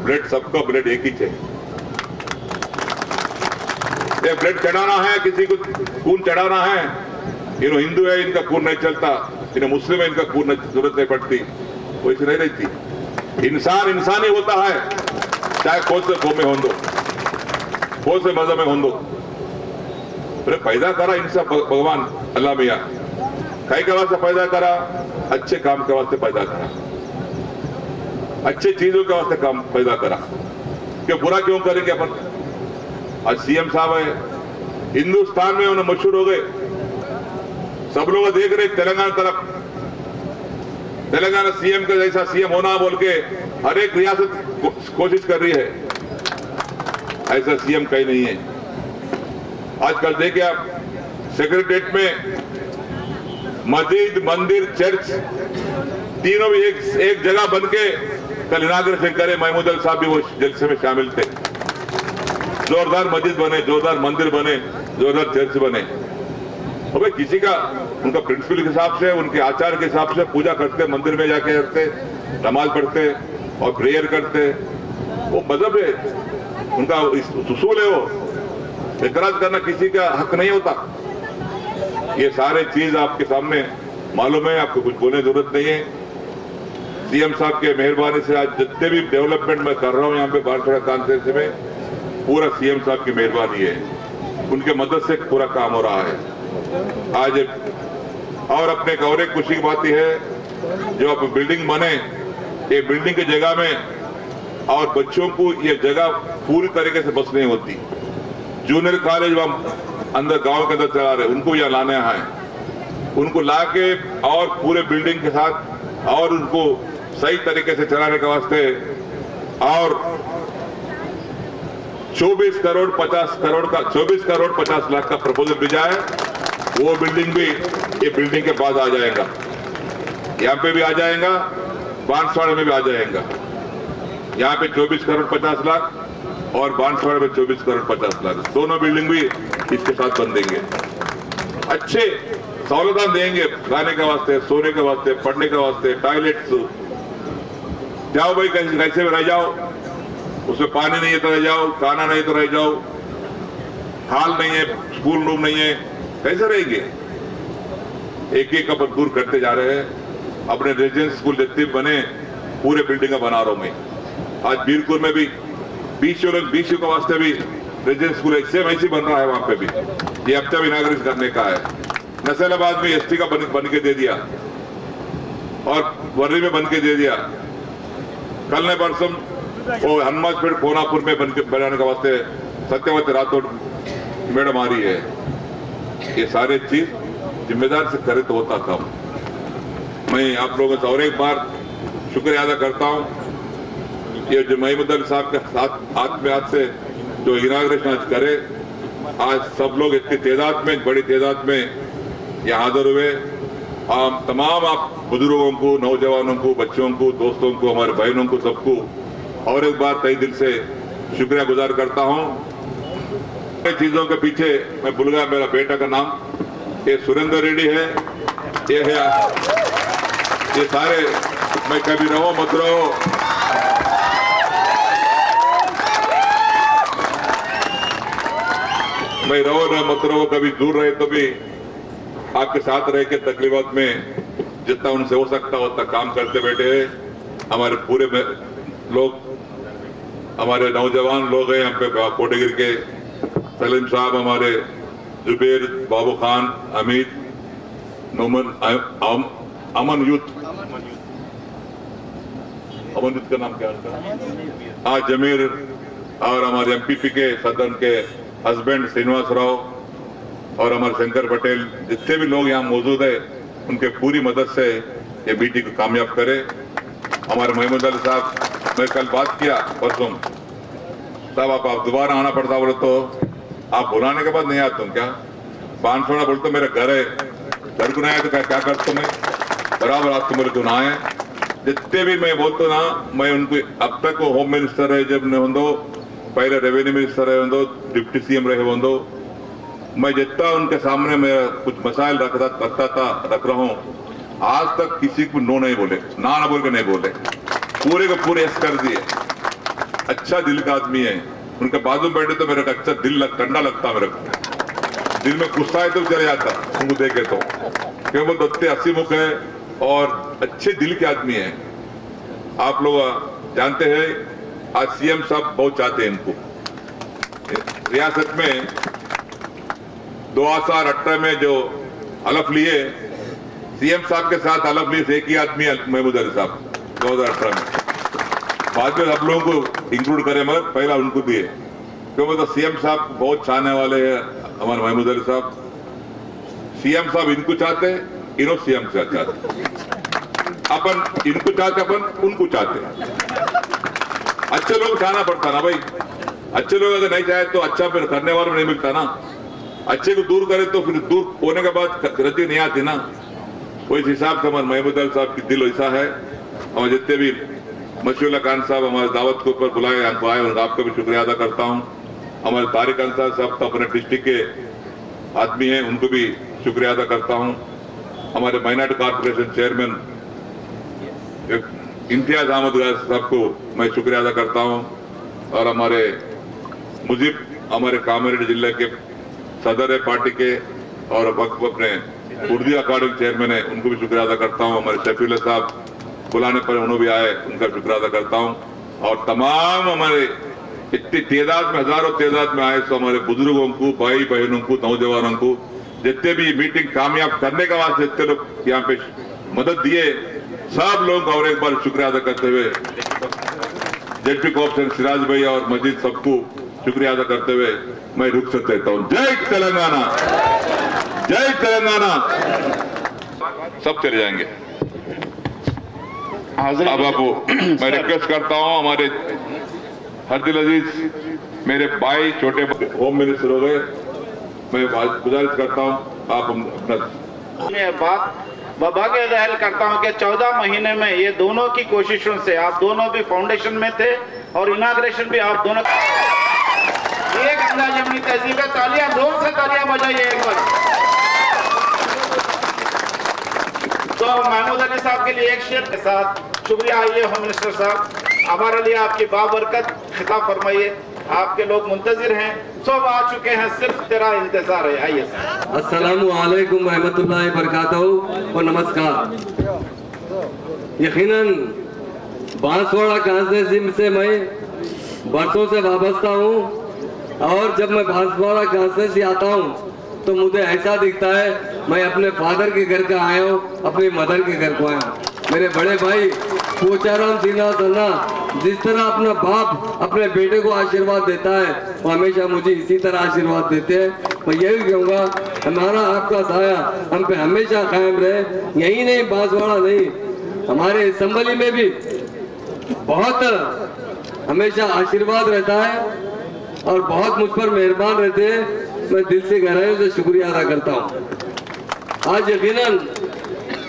ब्लड सबका ब्लड एक ही चाहिए। ये ब्लड चढ़ाना है, किसी को खून चढ़ाना है, इन्हों हिंदू है इनका खून नहीं चलता, इन्हें मुस्लिम है इनका खून जरूरत नहीं पड़ती, वैसे नहीं रहती। इंसान इंसान ही होता है, चाहे कौन से कौम में हो दो, कौन से मजहब में हो दो। पैदा करा इंसान भगवान अल्लाह मियां, कई के वास्ते पैदा करा, अच्छे काम के वास्ते पैदा करा, अच्छे चीजों के वास्ते काम पैदा करा। क्यों बुरा क्यों करेंगे अपन? आज सीएम साहब है, हिंदुस्तान में उन्हें मशहूर हो गए, सब लोग देख रहे तेलंगाना तरफ, तेलंगाना सीएम का जैसा सीएम होना बोल के हर एक रियासत कोशिश कर रही है, ऐसा सीएम कहीं नहीं है। आजकल देखिए आप सेक्रेटरीट में मस्जिद, मंदिर, चर्च तीनों भी एक जगह बन के कल इनाग्रेशन करे। महमूद अली साहब भी वो जलसे में शामिल थे। जोरदार मस्जिद बने, जोरदार मंदिर बने, जोरदार चर्च बने। और भाई किसी का उनका प्रिंसिपल के हिसाब से, उनके आचार के हिसाब से पूजा करते, मंदिर में जाके रहते, नमाज पढ़ते और प्रेयर करते, वो मजहब है, उनका उसूल है। वो इतराज करना किसी का हक नहीं होता। ये सारे चीज आपके सामने मालूम है, आपको कुछ बोलने की जरूरत नहीं है। सीएम साहब के मेहरबानी से आज जितने भी डेवलपमेंट मैं कर रहा हूं यहाँ पे बांसवाड़ा कॉन्फ्रेंस में, पूरा सीएम साहब की मेहरबानी है, उनके मदद से पूरा काम हो रहा है आज। और अपने और एक खुशी की बात यह है, जो अब बिल्डिंग बने, ये बिल्डिंग की जगह में और बच्चों को ये जगह पूरी तरीके से बस नहीं होती। जूनियर कॉलेज हम अंदर गांव के अंदर चला रहे, उनको यहाँ लाने हैं, उनको लाके और पूरे बिल्डिंग के साथ और उनको सही तरीके से चलाने के वास्ते और 24 करोड़ 50 लाख का प्रपोजल भेजा है। वो बिल्डिंग भी ये बिल्डिंग के बाद आ जाएगा, यहाँ पे भी आ जाएगा, बांसवाड़ा में भी आ जाएगा। यहाँ पे 24 करोड़ 50 लाख और बांसवाड़ा में 24 करोड़ 50 लाख, दोनों बिल्डिंग भी इसके साथ बन देंगे। अच्छे सहूलत देंगे, खाने के वास्ते, सोने के वास्ते, पढ़ने के वास्ते, टॉयलेट्स। जाओ भाई कैसे रह जाओ, उसमें पानी नहीं है तो रह जाओ, खाना नहीं तो रह जाओ, हाल नहीं है, स्कूल रूम नहीं है, कैसे रहेंगे? एक एक अपन दूर करते जा रहे हैं। अपने रेजिडेंस स्कूल जितने बने पूरे बिल्डिंग बना रहा हूं मैं। आज बीरपुर में भी बीसी के वास्ते भी रेजिडेंस स्कूल ऐसे बन रहा है, वहां पे भी ये हफ्ता भी इनाग्रेट करने का है। नसैलाबाद में एसटी का बन के दे दिया और वर्री में बन के दे दिया। कल ने परसों वो हनुमानपेट कोनापुर में बनाने के वास्ते सत्यवती राठौड़ मैडम आ रही है। ये सारे चीज जिम्मेदार से करे तो होता काम। मैं आप लोगों से और एक बार शुक्रिया अदा करता हूं। ये जो महमूद अली साहब के साथ हाथ में हाथ से जो इनाग्रेशन आज करे, आज सब लोग इतनी तादाद में, बड़ी तादाद में यहाँ हाजिर हुए। तमाम आप बुजुर्गों को, नौजवानों को, बच्चों को, दोस्तों को, हमारे बहनों को, सबको और एक बार तहे दिल से शुक्रिया गुजार करता हूँ। चीजों के पीछे मैं भूल गया मेरा बेटा का नाम, ये सुरेंद्र रेड्डी है, ये है, ये सारे मैं कभी रहो मत रहो, मैं रहो ना मत रहो, कभी दूर रहे तो भी आपके साथ रह के तकलीफात में जितना उनसे हो सकता उतना काम करते बैठे हैं। हमारे पूरे लोग, हमारे नौजवान लोग हैं यहाँ पे, कोटेगिरी के सलीम साहब, हमारे जुबेर, बाबू खान, अमित, नोमन, अमन यूथ, अमनदीप का नाम क्या है? हाँ, जमीर और हमारे एमपीपी के सदन के हस्बैंड श्रीनिवास राव और हमारे शंकर पटेल, जितने भी लोग यहाँ मौजूद है, उनके पूरी मदद से ये मीटिंग को कामयाब करे। हमारे महमूद अली साहब, मैं कल बात किया परसों साहब, आप दोबारा आना पड़ता बोले तो आप बुलाने के बाद नहीं आते तुम क्या? बांसवाड़ा बोलते मेरा घर है, घर को नहीं आए तो क्या करता मैं? बराबर आप मेरे को ना आए। जितने भी मैं बोलता ना, मैं उनको अब तक वो होम मिनिस्टर है जब ने होंदो, पहले रेवेन्यू मिनिस्टर है होंदो, डिप्टी सीएम रहे होंदो, मैं जितना उनके सामने मेरा कुछ मसाइल रख रहा हूँ, आज तक किसी को नो नहीं बोले, ना बोल के नहीं बोले, पूरे को पूरे ऐसे कर दिए। अच्छा दिल का आदमी है, उनके बाजू में बैठे तो मेरा अच्छा दिल ठंडा लगता, मेरे को दिल में गुस्सा है तो चले जाता उनको देखे तो, क्योंकि वो दत्ते हंसी मुख है और अच्छे दिल के आदमी है। आप लोग जानते हैं आज सीएम साहब बहुत चाहते हैं इनको रियासत में। 2018 में जो हलफ लिए, सीएम साहब के साथ हलफ लिए एक ही आदमी महमूद अली साहब 2018 में, बाद में सब लोगों को इंक्लूड करे मगर पहला उनको दिए, क्योंकि तो सीएम साहब बहुत चाहने वाले हैं हमारे महमूद अली साहब। सीएम साहब इनको चाहते, इन्हों सीएम से चाहते, अपन इनको चाहते, अपन उनको चाहते। अच्छे लोग चाहना पड़ता ना भाई, अच्छे लोग अगर नहीं चाहे तो अच्छा फिर करने वालों नहीं मिलता ना। अच्छे को दूर करे तो फिर दूर होने के बाद गलती नहीं आती ना। उस हिसाब से हमारे महमूद अली साहब की दिल ऐसा है। और जितने भी मशहूर खान साहब हमारे दावत के ऊपर बुलाए, हमको आए, उनका आपका भी शुक्रिया अदा करता हूँ। हमारे तारिक अंसार साहब तो अपने डिस्ट्रिक्ट के आदमी हैं, उनको भी शुक्रिया अदा करता हूँ। हमारे minority corporation chairman Imtiaz Ahmed साहब को मैं शुक्रिया अदा करता हूँ। और हमारे मुजीब, हमारे कामेरेड जिले के सदर है पार्टी के और अपने उर्दू अकादमी चेयरमैन है, उनको भी शुक्रिया अदा करता हूँ। हमारे शफीउल्लाह साहब बुलाने पर उन्होंने भी आए, उनका शुक्रिया अदा करता हूँ। और तमाम हमारे इतनी तादाद में, हजारों तादाद में आए तो हमारे बुजुर्गों को, भाई बहनों को, नौजवानों को, जितने भी मीटिंग कामयाब करने के वास्ते जितने लोग यहाँ पे मदद दिए, सब लोगों का और एक बार शुक्रिया अदा करते हुए जेडपी कॉर्पोरेशन सिराज भाई और मजीद सबको शुक्रिया अदा करते हुए मैं रुक सकता हूँ। जय तेलंगाना, जय तेलंगाना। सब चले जाएंगे। अब आपको मैं रिक्वेस्ट करता हूँ, हमारे हरदिल अजीज मेरे भाई, छोटे होम मिनिस्टर हो गए, मैं गुजारिश करता हूँ आप अपना बात भाग्य दहल करता हूं कि 14 महीने में ये दोनों की कोशिशों से, आप दोनों भी फाउंडेशन में थे और इनाग्रेशन भी आप दोनों, ये गंगा जमुनी तहजीब है। तालियां, जोर से तालियां बजाइए एक बार। तो महमूद अली साहब के लिए एक शेर के साथ शुक्रिया। आइए होम मिनिस्टर साहब, हमारे लिए आपकी बाबरकत खिताब फरमाइए। आपके लोग मुंतजिर हैं, सब आ चुके हैं, सिर्फ तेरा इंतजार है। आइए। अस्सलामु अलैकुम रहमतुल्लाहि बरकातहू और नमस्कार। यकीनन बांसवाड़ा कॉन्स्टिट्यूंसी से मैं बरसों से वाबस्ता हूँ और जब मैं बांसवाड़ा कॉन्स्टिट्यूंसी आता हूँ तो मुझे ऐसा दिखता है मैं अपने फादर के घर का आया हूँ, अपनी मदर के घर को आया हूँ। मेरे बड़े भाई पोचाराम सिन्हा सन्ना जिस तरह अपना बाप अपने बेटे को आशीर्वाद देता है, वो हमेशा मुझे इसी तरह आशीर्वाद देते हैं। मैं यही कहूँगा, हमारा आपका साया हम पे हमेशा कायम रहे। यही नहीं, बांसवाड़ा नहीं, हमारे असम्बली में भी बहुत हमेशा आशीर्वाद रहता है और बहुत मुझ पर मेहरबान रहते हैं। मैं दिल से गहराइयों से शुक्रिया अदा करता हूँ। आज यकीनन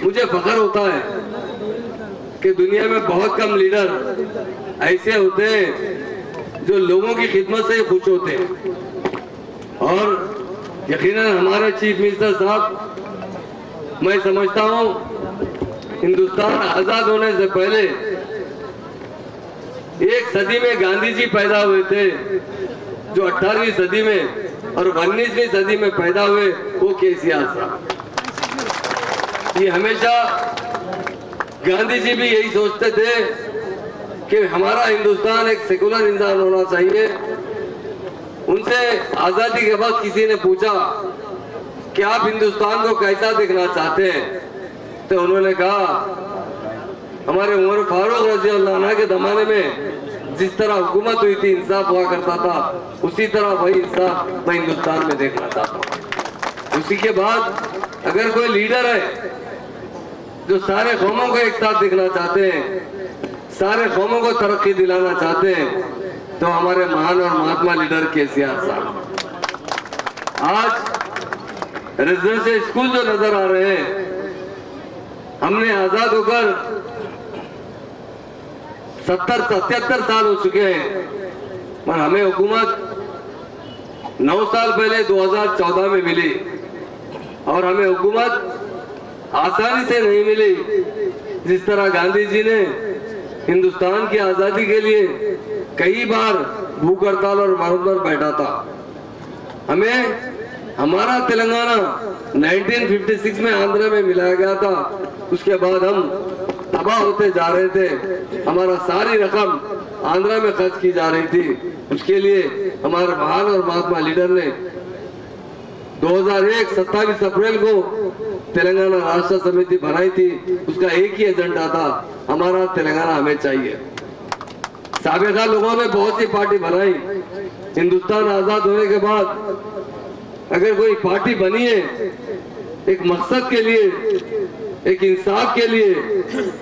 मुझे फख्र होता है कि दुनिया में बहुत कम लीडर ऐसे होते हैं जो लोगों की खिदमत से खुश होते हैं। और यकीनन हमारे चीफ मिनिस्टर साहब, मैं समझता हूँ हिंदुस्तान आजाद होने से पहले एक सदी में गांधी जी पैदा हुए थे, जो 18वीं सदी में और 19वीं सदी में पैदा हुए वो केसीआर साहब। ये हमेशा गांधी जी भी यही सोचते थे कि हमारा हिंदुस्तान एक सेकुलर इंसान होना चाहिए। उनसे आजादी के बाद किसी ने पूछा कि आप हिंदुस्तान को कैसा देखना चाहते हैं, तो उन्होंने कहा हमारे उमर फारूक रज़ी अल्लाह अन्हु के ज़माने में जिस तरह हुकूमत हुई थी, इंसाफ हुआ करता था, उसी तरह वही इंसाफ मैं हिंदुस्तान में देखना चाहता हूँ। उसी के बाद अगर कोई लीडर है जो सारे कौमों को एक साथ देखना चाहते हैं, सारे कौमों को तरक्की दिलाना चाहते हैं, तो हमारे महान और महात्मा लीडर केसीआर साहब। आज रेजिडेंशियल स्कूल जो नजर आ रहे हैं, हमने आजाद होकर 70-77 साल हो चुके हैं, पर हमें हुकूमत 9 साल पहले 2014 में मिली और हमें हुकूमत आसानी से नहीं मिली। जिस तरह गांधी जी ने हिंदुस्तान की आजादी के लिए कई बार भूख हड़ताल और मरण पर बैठा था, हमें हमारा तेलंगाना 1956 में आंध्र में मिलाया गया था। उसके बाद हम तबाह होते जा रहे थे, हमारा सारी रकम आंध्र में खर्च की जा रही थी। उसके लिए हमारे महान और महात्मा लीडर ने 2001 27 अप्रैल को तेलंगाना राष्ट्र समिति बनाई थी। उसका एक ही एजेंडा था, हमारा तेलंगाना हमें चाहिए। साबिका लोगों ने बहुत सी पार्टी बनाई। हिंदुस्तान आजाद होने के बाद अगर कोई पार्टी बनी है एक मकसद के लिए, एक इंसाफ के लिए,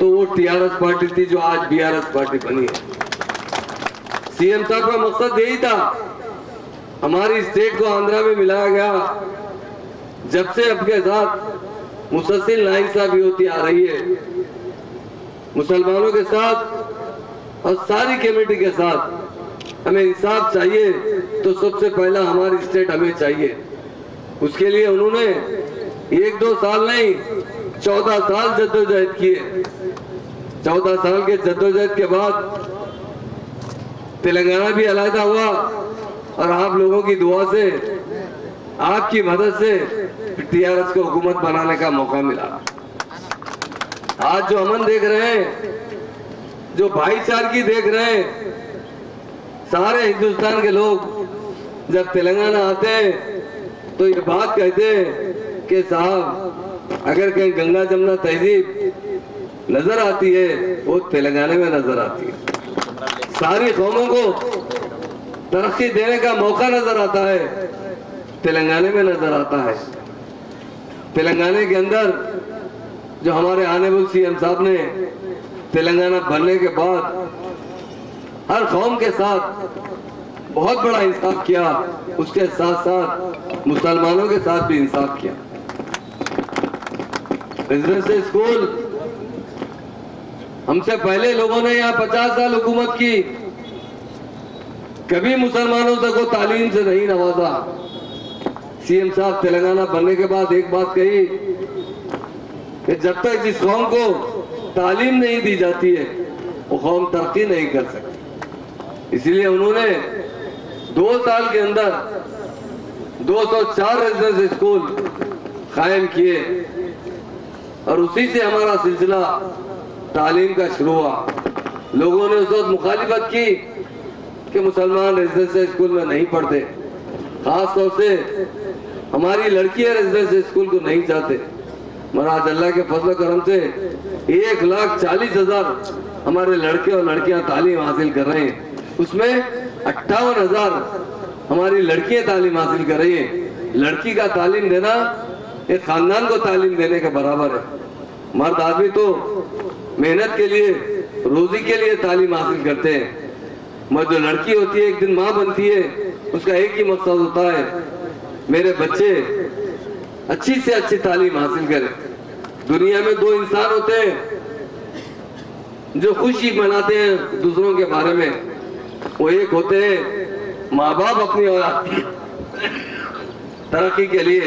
तो वो टीआरएस पार्टी थी जो आज बीआरएस पार्टी बनी है। सीएम साहब का मकसद यही था, हमारी स्टेट को आंध्रा में मिलाया गया। जब से आपके साथ मुसलसिल नाइंसाफी होती आ रही है, मुसलमानों के साथ और सारी कम्युनिटी के साथ हमें इंसाफ चाहिए, तो सबसे पहला हमारी स्टेट हमें चाहिए। उसके लिए उन्होंने 1-2 साल नहीं 14 साल जद्दोजहद किए। 14 साल के जद्दोजहद के बाद तेलंगाना भी अलहदा हुआ और आप लोगों की दुआ से, आपकी मदद से टीआरएस को हुकूमत बनाने का मौका मिला। आज जो अमन देख रहे हैं, जो भाईचारगी देख रहे हैं, सारे हिंदुस्तान के लोग जब तेलंगाना आते हैं तो ये बात कहते हैं कि साहब अगर कहीं गंगा जमुना तहजीब नजर आती है वो तेलंगाना में नजर आती है। सारी कौमों को तरक्की देने का मौका नजर आता है, तेलंगाना में नजर आता है। तेलंगाना के अंदर जो हमारे आनेबल सीएम साहब ने तेलंगाना बनने के बाद हर कौम के साथ बहुत बड़ा इंसाफ किया, उसके साथ साथ मुसलमानों के साथ भी इंसाफ किया। रेजिडेंशियल स्कूल हमसे पहले लोगों ने यहाँ 50 साल हुकूमत की, कभी मुसलमानों तक को तालीम से नहीं नवाजा। सीएम साहब तेलंगाना बनने के बाद एक बात कही कि जब तक जिस कौम को तालीम नहीं दी जाती है वो कौम तरक्की नहीं कर सकती। इसीलिए उन्होंने 2 साल के अंदर 204 रेजिडेंशियल स्कूल कायम किए और उसी से हमारा सिलसिला तालीम का शुरू हुआ। लोगों ने उस वक्त मुखालिफत की कि मुसलमान रेजिडेंशियल स्कूल में नहीं पढ़ते, खास तौर से हमारी लड़कियां रेजिडेंशियल स्कूल को नहीं जाते। मगर आज अल्लाह के फजल करम से 1,40,000 हमारे लड़के और लड़कियां तालीम हासिल कर रहे हैं। उसमें 58,000 हमारी लड़कियां तालीम हासिल कर रही हैं। लड़की का तालीम देना एक खानदान को तालीम देने के बराबर है। मर्द आदमी तो मेहनत के लिए, रोजी के लिए तालीम हासिल करते हैं, मगर जो लड़की होती है एक दिन माँ बनती है, उसका एक ही मकसद होता है मेरे बच्चे अच्छी से अच्छी तालीम हासिल करें। दुनिया में 2 इंसान होते हैं जो खुशी मनाते हैं दूसरों के बारे में, वो एक होते हैं माँ बाप अपनी औलाद की तरक्की के लिए,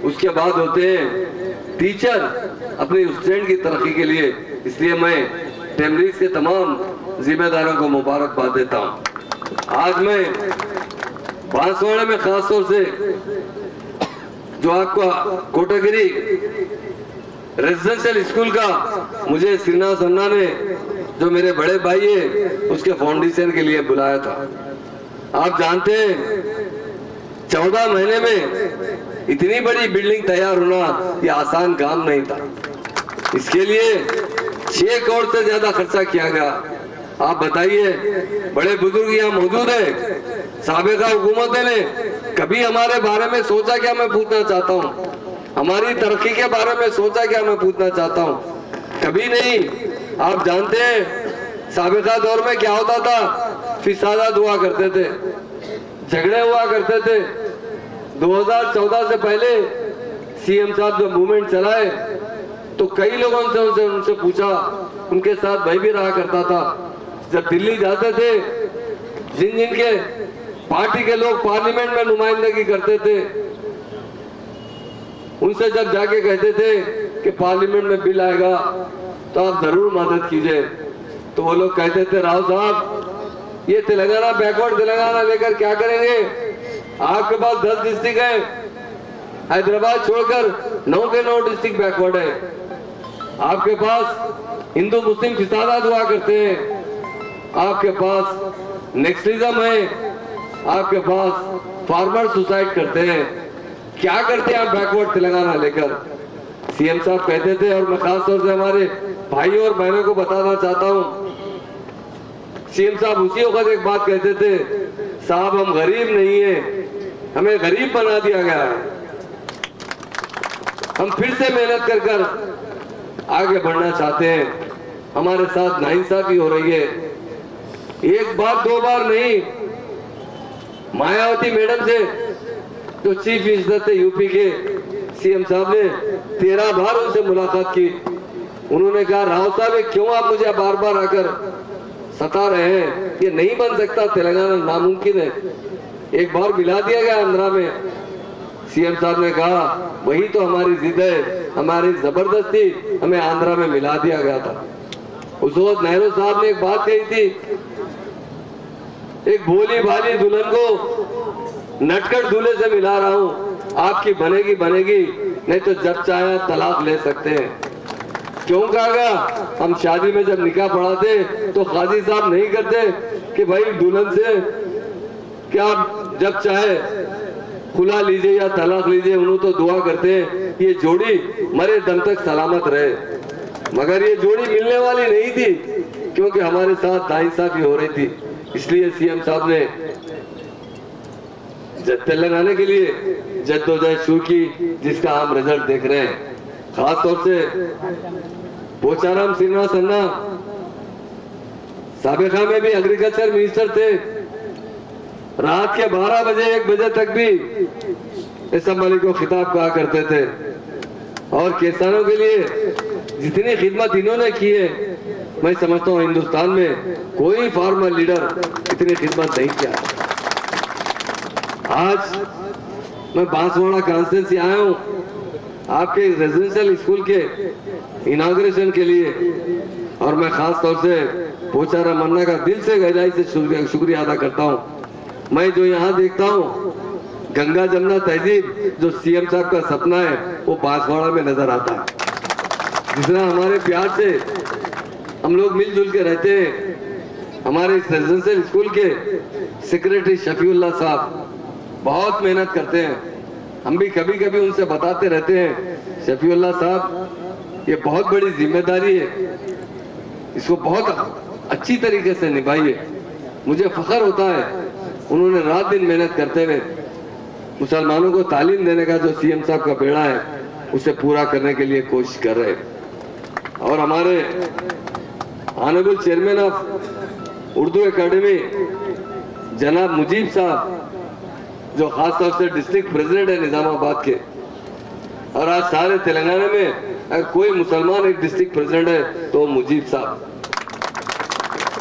उसके बाद होते हैं टीचर अपने स्टूडेंट की तरक्की के लिए। इसलिए मैं टेमरीज के तमाम जिम्मेदारों को मुबारकबाद देता हूँ। आज मैं बांसवाड़ा में खास तौर से जो आपका कोटागिरी रेजिडेंशियल स्कूल का मुझे श्रीनाथ सन्ना ने, जो मेरे बड़े भाई है, उसके फाउंडेशन के लिए बुलाया था। आप जानते हैं 14 महीने में इतनी बड़ी बिल्डिंग तैयार होना ये आसान काम नहीं था। इसके लिए 6 करोड़ से ज्यादा खर्चा किया गया। आप बताइए, बड़े बुजुर्ग यहाँ मौजूद है, साबिका हुकूमत ने कभी हमारे बारे में सोचा क्या? मैं पूछना चाहता हूँ, हमारी तरक्की के बारे में सोचा क्या? मैं पूछना चाहता हूँ, कभी नहीं। आप जानते हैं साबिका दौर में क्या होता था? फिसादात हुआ करते थे, झगड़े हुआ करते थे। 2014 से पहले सीएम साहब जब मूवमेंट चलाए तो कई लोगों से उनसे पूछा, उनके साथ भाई भी रहा करता था। जब दिल्ली जाते थे, जिन जिन के पार्टी के लोग पार्लियामेंट में नुमाइंदगी करते थे, उनसे जब जाके कहते थे कि पार्लियामेंट में बिल आएगा तो आप जरूर मदद कीजिए, तो वो लोग कहते थे, राव साहब ये तेलंगाना बैकवर्ड तेलंगाना लेकर क्या करेंगे? आपके पास 10 डिस्ट्रिक्ट है, हैदराबाद छोड़कर 9 के 9 डिस्ट्रिक्ट बैकवर्ड है। आपके पास हिंदू मुस्लिम फिसादात हुआ करते हैं, आपके पास नेक्सलिज्म है, आपके पास फार्मर सुसाइड करते हैं। क्या करते हैं आप बैकवर्ड तेलंगाना लेकर? सीएम साहब कहते थे, और मैं खास तौर से हमारे भाइयों और बहनों को बताना चाहता हूं, सीएम साहब उसी वक्त एक बात कहते थे, साहब हम गरीब नहीं है, हमें गरीब बना दिया गया है, हम फिर से मेहनत कर आगे बढ़ना चाहते हैं। हमारे साथ नाइंसाफी हो रही है, एक बार 2 बार नहीं। मायावती मैडम से जो चीफ मिनिस्टर थे यूपी के, सीएम साहब ने 13 बार उनसे मुलाकात की। उन्होंने कहा, राव साहब क्यों आप मुझे बार बार आकर सता रहे हैं? ये नहीं बन सकता, तेलंगाना नामुमकिन है। एक बार मिला दिया गया आंध्रा में। सीएम साहब ने कहा, वही तो हमारी जिद है, हमारी जबरदस्ती हमें आंध्रा में मिला दिया गया था। उस वक्त नेहरू साहब ने एक बात कही थी, एक भोली भाली दुल्हन को नटखट दूल्हे से मिला रहा हूँ, आपकी बनेगी बनेगी, नहीं तो जब चाहे तलाक ले सकते हैं। क्यों कहा गया? हम शादी में जब निकाह पढ़ाते तो काजी साहब नहीं करते कि भाई दुल्हन से क्या आप जब चाहे खुला लीजिए या तलाक लीजिए, उन्होंने तो दुआ करते हैं ये जोड़ी मरे दम तक सलामत रहे। मगर ये जोड़ी मिलने वाली नहीं थी, क्योंकि हमारे साथ नाइंसाफी हो रही थी। इसलिए सीएम साहब ने तेलंगाना के लिए जद्दोजहद शुरू की, जिसका हम रिजल्ट देख रहे हैं। खास तौर से पोचाराम श्रीनिवास अन्ना साबिका में भी एग्रीकल्चर मिनिस्टर थे, रात के 12 बजे 1 बजे तक भी असेंबली को खिताब कहा करते थे। और किसानों के लिए जितनी खिदमत इन्होंने की है, मैं समझता हूँ हिंदुस्तान में कोई फार्मर लीडर इतनी खिदमत नहीं किया। आज मैं बांसवाड़ा कॉन्स्टिट्यूंसी से आया हूँ आपके रेजिडेंशियल स्कूल के इनॉग्रेशन के लिए, और मैं खास तौर से पोचाराम अन्ना का दिल से गहराई से शुक्रिया अदा करता हूँ। मैं जो यहाँ देखता हूँ गंगा जमुना तहजीब, जो सीएम साहब का सपना है, वो बांसवाड़ा में नजर आता है। जितना हमारे प्यार से हम लोग मिलजुल के रहते हैं। हमारे इस रेजिडेंशियल स्कूल के सेक्रेटरी शफीउल्लाह साहब बहुत मेहनत करते हैं। हम भी कभी कभी उनसे बताते रहते हैं, शफीउल्लाह साहब ये बहुत बड़ी जिम्मेदारी है, इसको बहुत अच्छी तरीके से निभाइए। मुझे फख्र होता है उन्होंने रात दिन मेहनत करते हुए मुसलमानों को तालीम देने का जो सीएम साहब का बेड़ा है, उसे पूरा करने के लिए कोशिश कर रहे हैं। और हमारे honourable chairman of Urdu academy जनाब मुजीब साहब, जो खास तौर से डिस्ट्रिक्ट प्रेसिडेंट है निजामाबाद के, और आज सारे तेलंगाना में अगर कोई मुसलमान एक डिस्ट्रिक्ट प्रेसिडेंट है तो मुजीब साहब।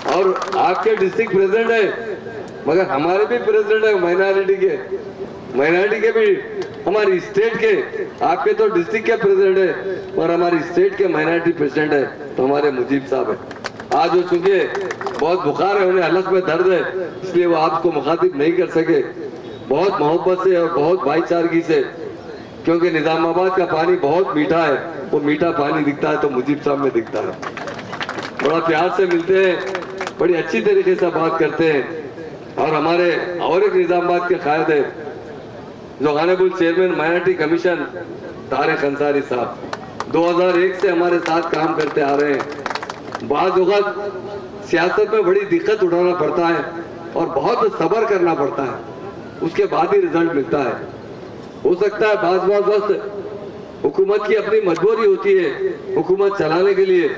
और आपके डिस्ट्रिक्ट प्रेसिडेंट है, मगर हमारे भी प्रेसिडेंट है माइनॉरिटी के भी, हमारी स्टेट के, आपके तो डिस्ट्रिक्ट के प्रेसिडेंट है और हमारी स्टेट के माइनॉरिटी प्रेसिडेंट है तो हमारे मुजीब साहब है। आज वो चूंकि बहुत बुखार है, उन्हें हलक में दर्द है, इसलिए वो आपको मुखातिब नहीं कर सके। बहुत मोहब्बत से और बहुत भाईचारगी से, क्योंकि निजामाबाद का पानी बहुत मीठा है, वो मीठा पानी दिखता है तो मुजीब साहब में दिखता है। बड़ा प्यार से मिलते हैं, बड़ी अच्छी तरीके से बात करते हैं। और हमारे और एक निजामाबाद के कायद है जो honourable chairman minority commission Tariq Ansari साहब, 2001 से हमारे साथ काम करते आ रहे हैं। बाज़ वक़्त सियासत में बड़ी दिक्कत उठाना पड़ता है और बहुत सब्र करना पड़ता है, उसके बाद ही रिजल्ट मिलता है। हो सकता है बाज़ वक्त हुकूमत की अपनी मजबूरी होती है, हुकूमत चलाने के लिए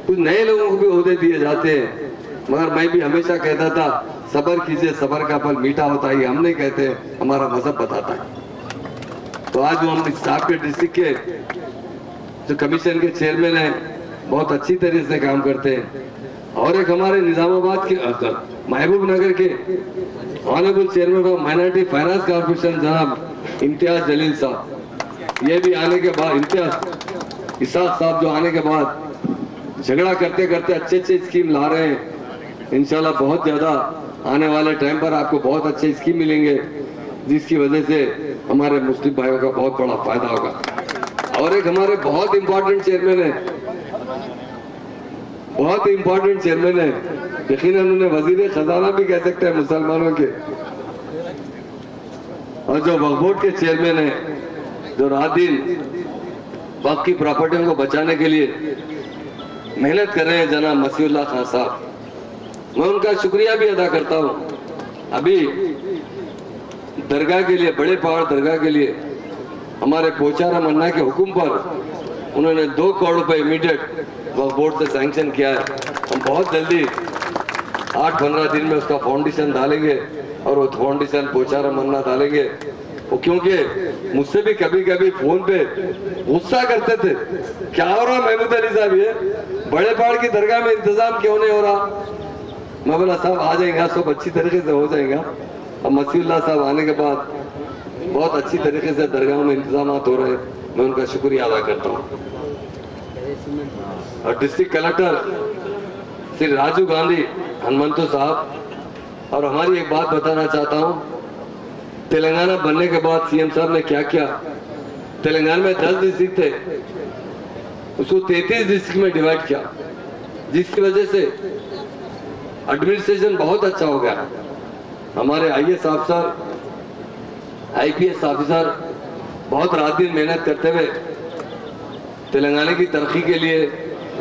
कुछ नए लोगों को भी ओहदे दिए जाते हैं, मगर मैं भी हमेशा कहता था सब्र कीजिए, सब्र का फल मीठा होता है। हम नहीं कहते, हमारा मजहब बताता है। तो आज हम इस आपके डिस्ट्रिक्ट के जो कमीशन के चेयरमैन हैं, बहुत अच्छी तरीके से काम करते हैं। और एक हमारे निजामाबाद के महबूब नगर के honourable chairman of minority finance corporation जनाब इम्तियाज जलील साहब, ये भी आने के बाद, इम्तियाज इसाक साहब जो आने के बाद झगड़ा करते करते अच्छे स्कीम ला रहे हैं। इंशाल्लाह बहुत ज़्यादा आने वाले टाइम पर आपको बहुत अच्छे स्कीम मिलेंगे, जिसकी वजह से हमारे मुस्लिम भाइयों का बहुत बड़ा फायदा होगा। और एक हमारे बहुत इंपॉर्टेंट चेयरमैन है, बहुत इंपॉर्टेंट चेयरमैन है, यकीनन उन्हें वजीर खजाना भी कह सकते हैं मुसलमानों के, और जो वक्फ बोर्ड के चेयरमैन है, जो रात दिन वक्फ की प्रॉपर्टियों को बचाने के लिए मेहनत कर रहे हैं, जनाब मसीउल्लाह खान साहब, मैं उनका शुक्रिया भी अदा करता हूँ। अभी दरगाह के लिए, बड़े पहाड़ दरगाह के लिए हमारे पोचाराम अन्ना के हुक्म पर उन्होंने 2 करोड़ रुपए इमीडिएट वक्फ बोर्ड से सैंक्शन किया है। हम बहुत जल्दी 8-15 दिन में उसका फाउंडेशन डालेंगे और वो फाउंडेशन पोचाराम अन्ना डालेंगे। वो क्योंकि मुझसे भी कभी कभी फोन पे गुस्सा करते थे, क्या हो रहा महमूद अली साहब, ये बड़े पहाड़ की दरगाह में इंतजाम क्यों नहीं हो रहा। मैं बोला साहब आ जाएगा, सब अच्छी तरीके से हो जाएगा। अब मसीउल्लाह साहब आने के बाद बहुत अच्छी तरीके से दरगाह में इंतजाम हो रहे हैं, मैं उनका शुक्रिया अदा करता हूँ। और डिस्ट्रिक्ट कलेक्टर श्री राजू गांधी हनुमंतु साहब, और हमारी एक बात बताना चाहता हूँ, तेलंगाना बनने के बाद सीएम साहब ने क्या किया, तेलंगाना में 10 डिस्ट्रिक्ट थे, उसको 33 डिस्ट्रिक्ट में डिवाइड किया, जिसकी वजह से एडमिनिस्ट्रेशन बहुत अच्छा हो गया। हमारे आईएएस ऑफिसर, आईपीएस ऑफिसर बहुत रात दिन मेहनत करते हुए तेलंगाना की तरक्की के लिए,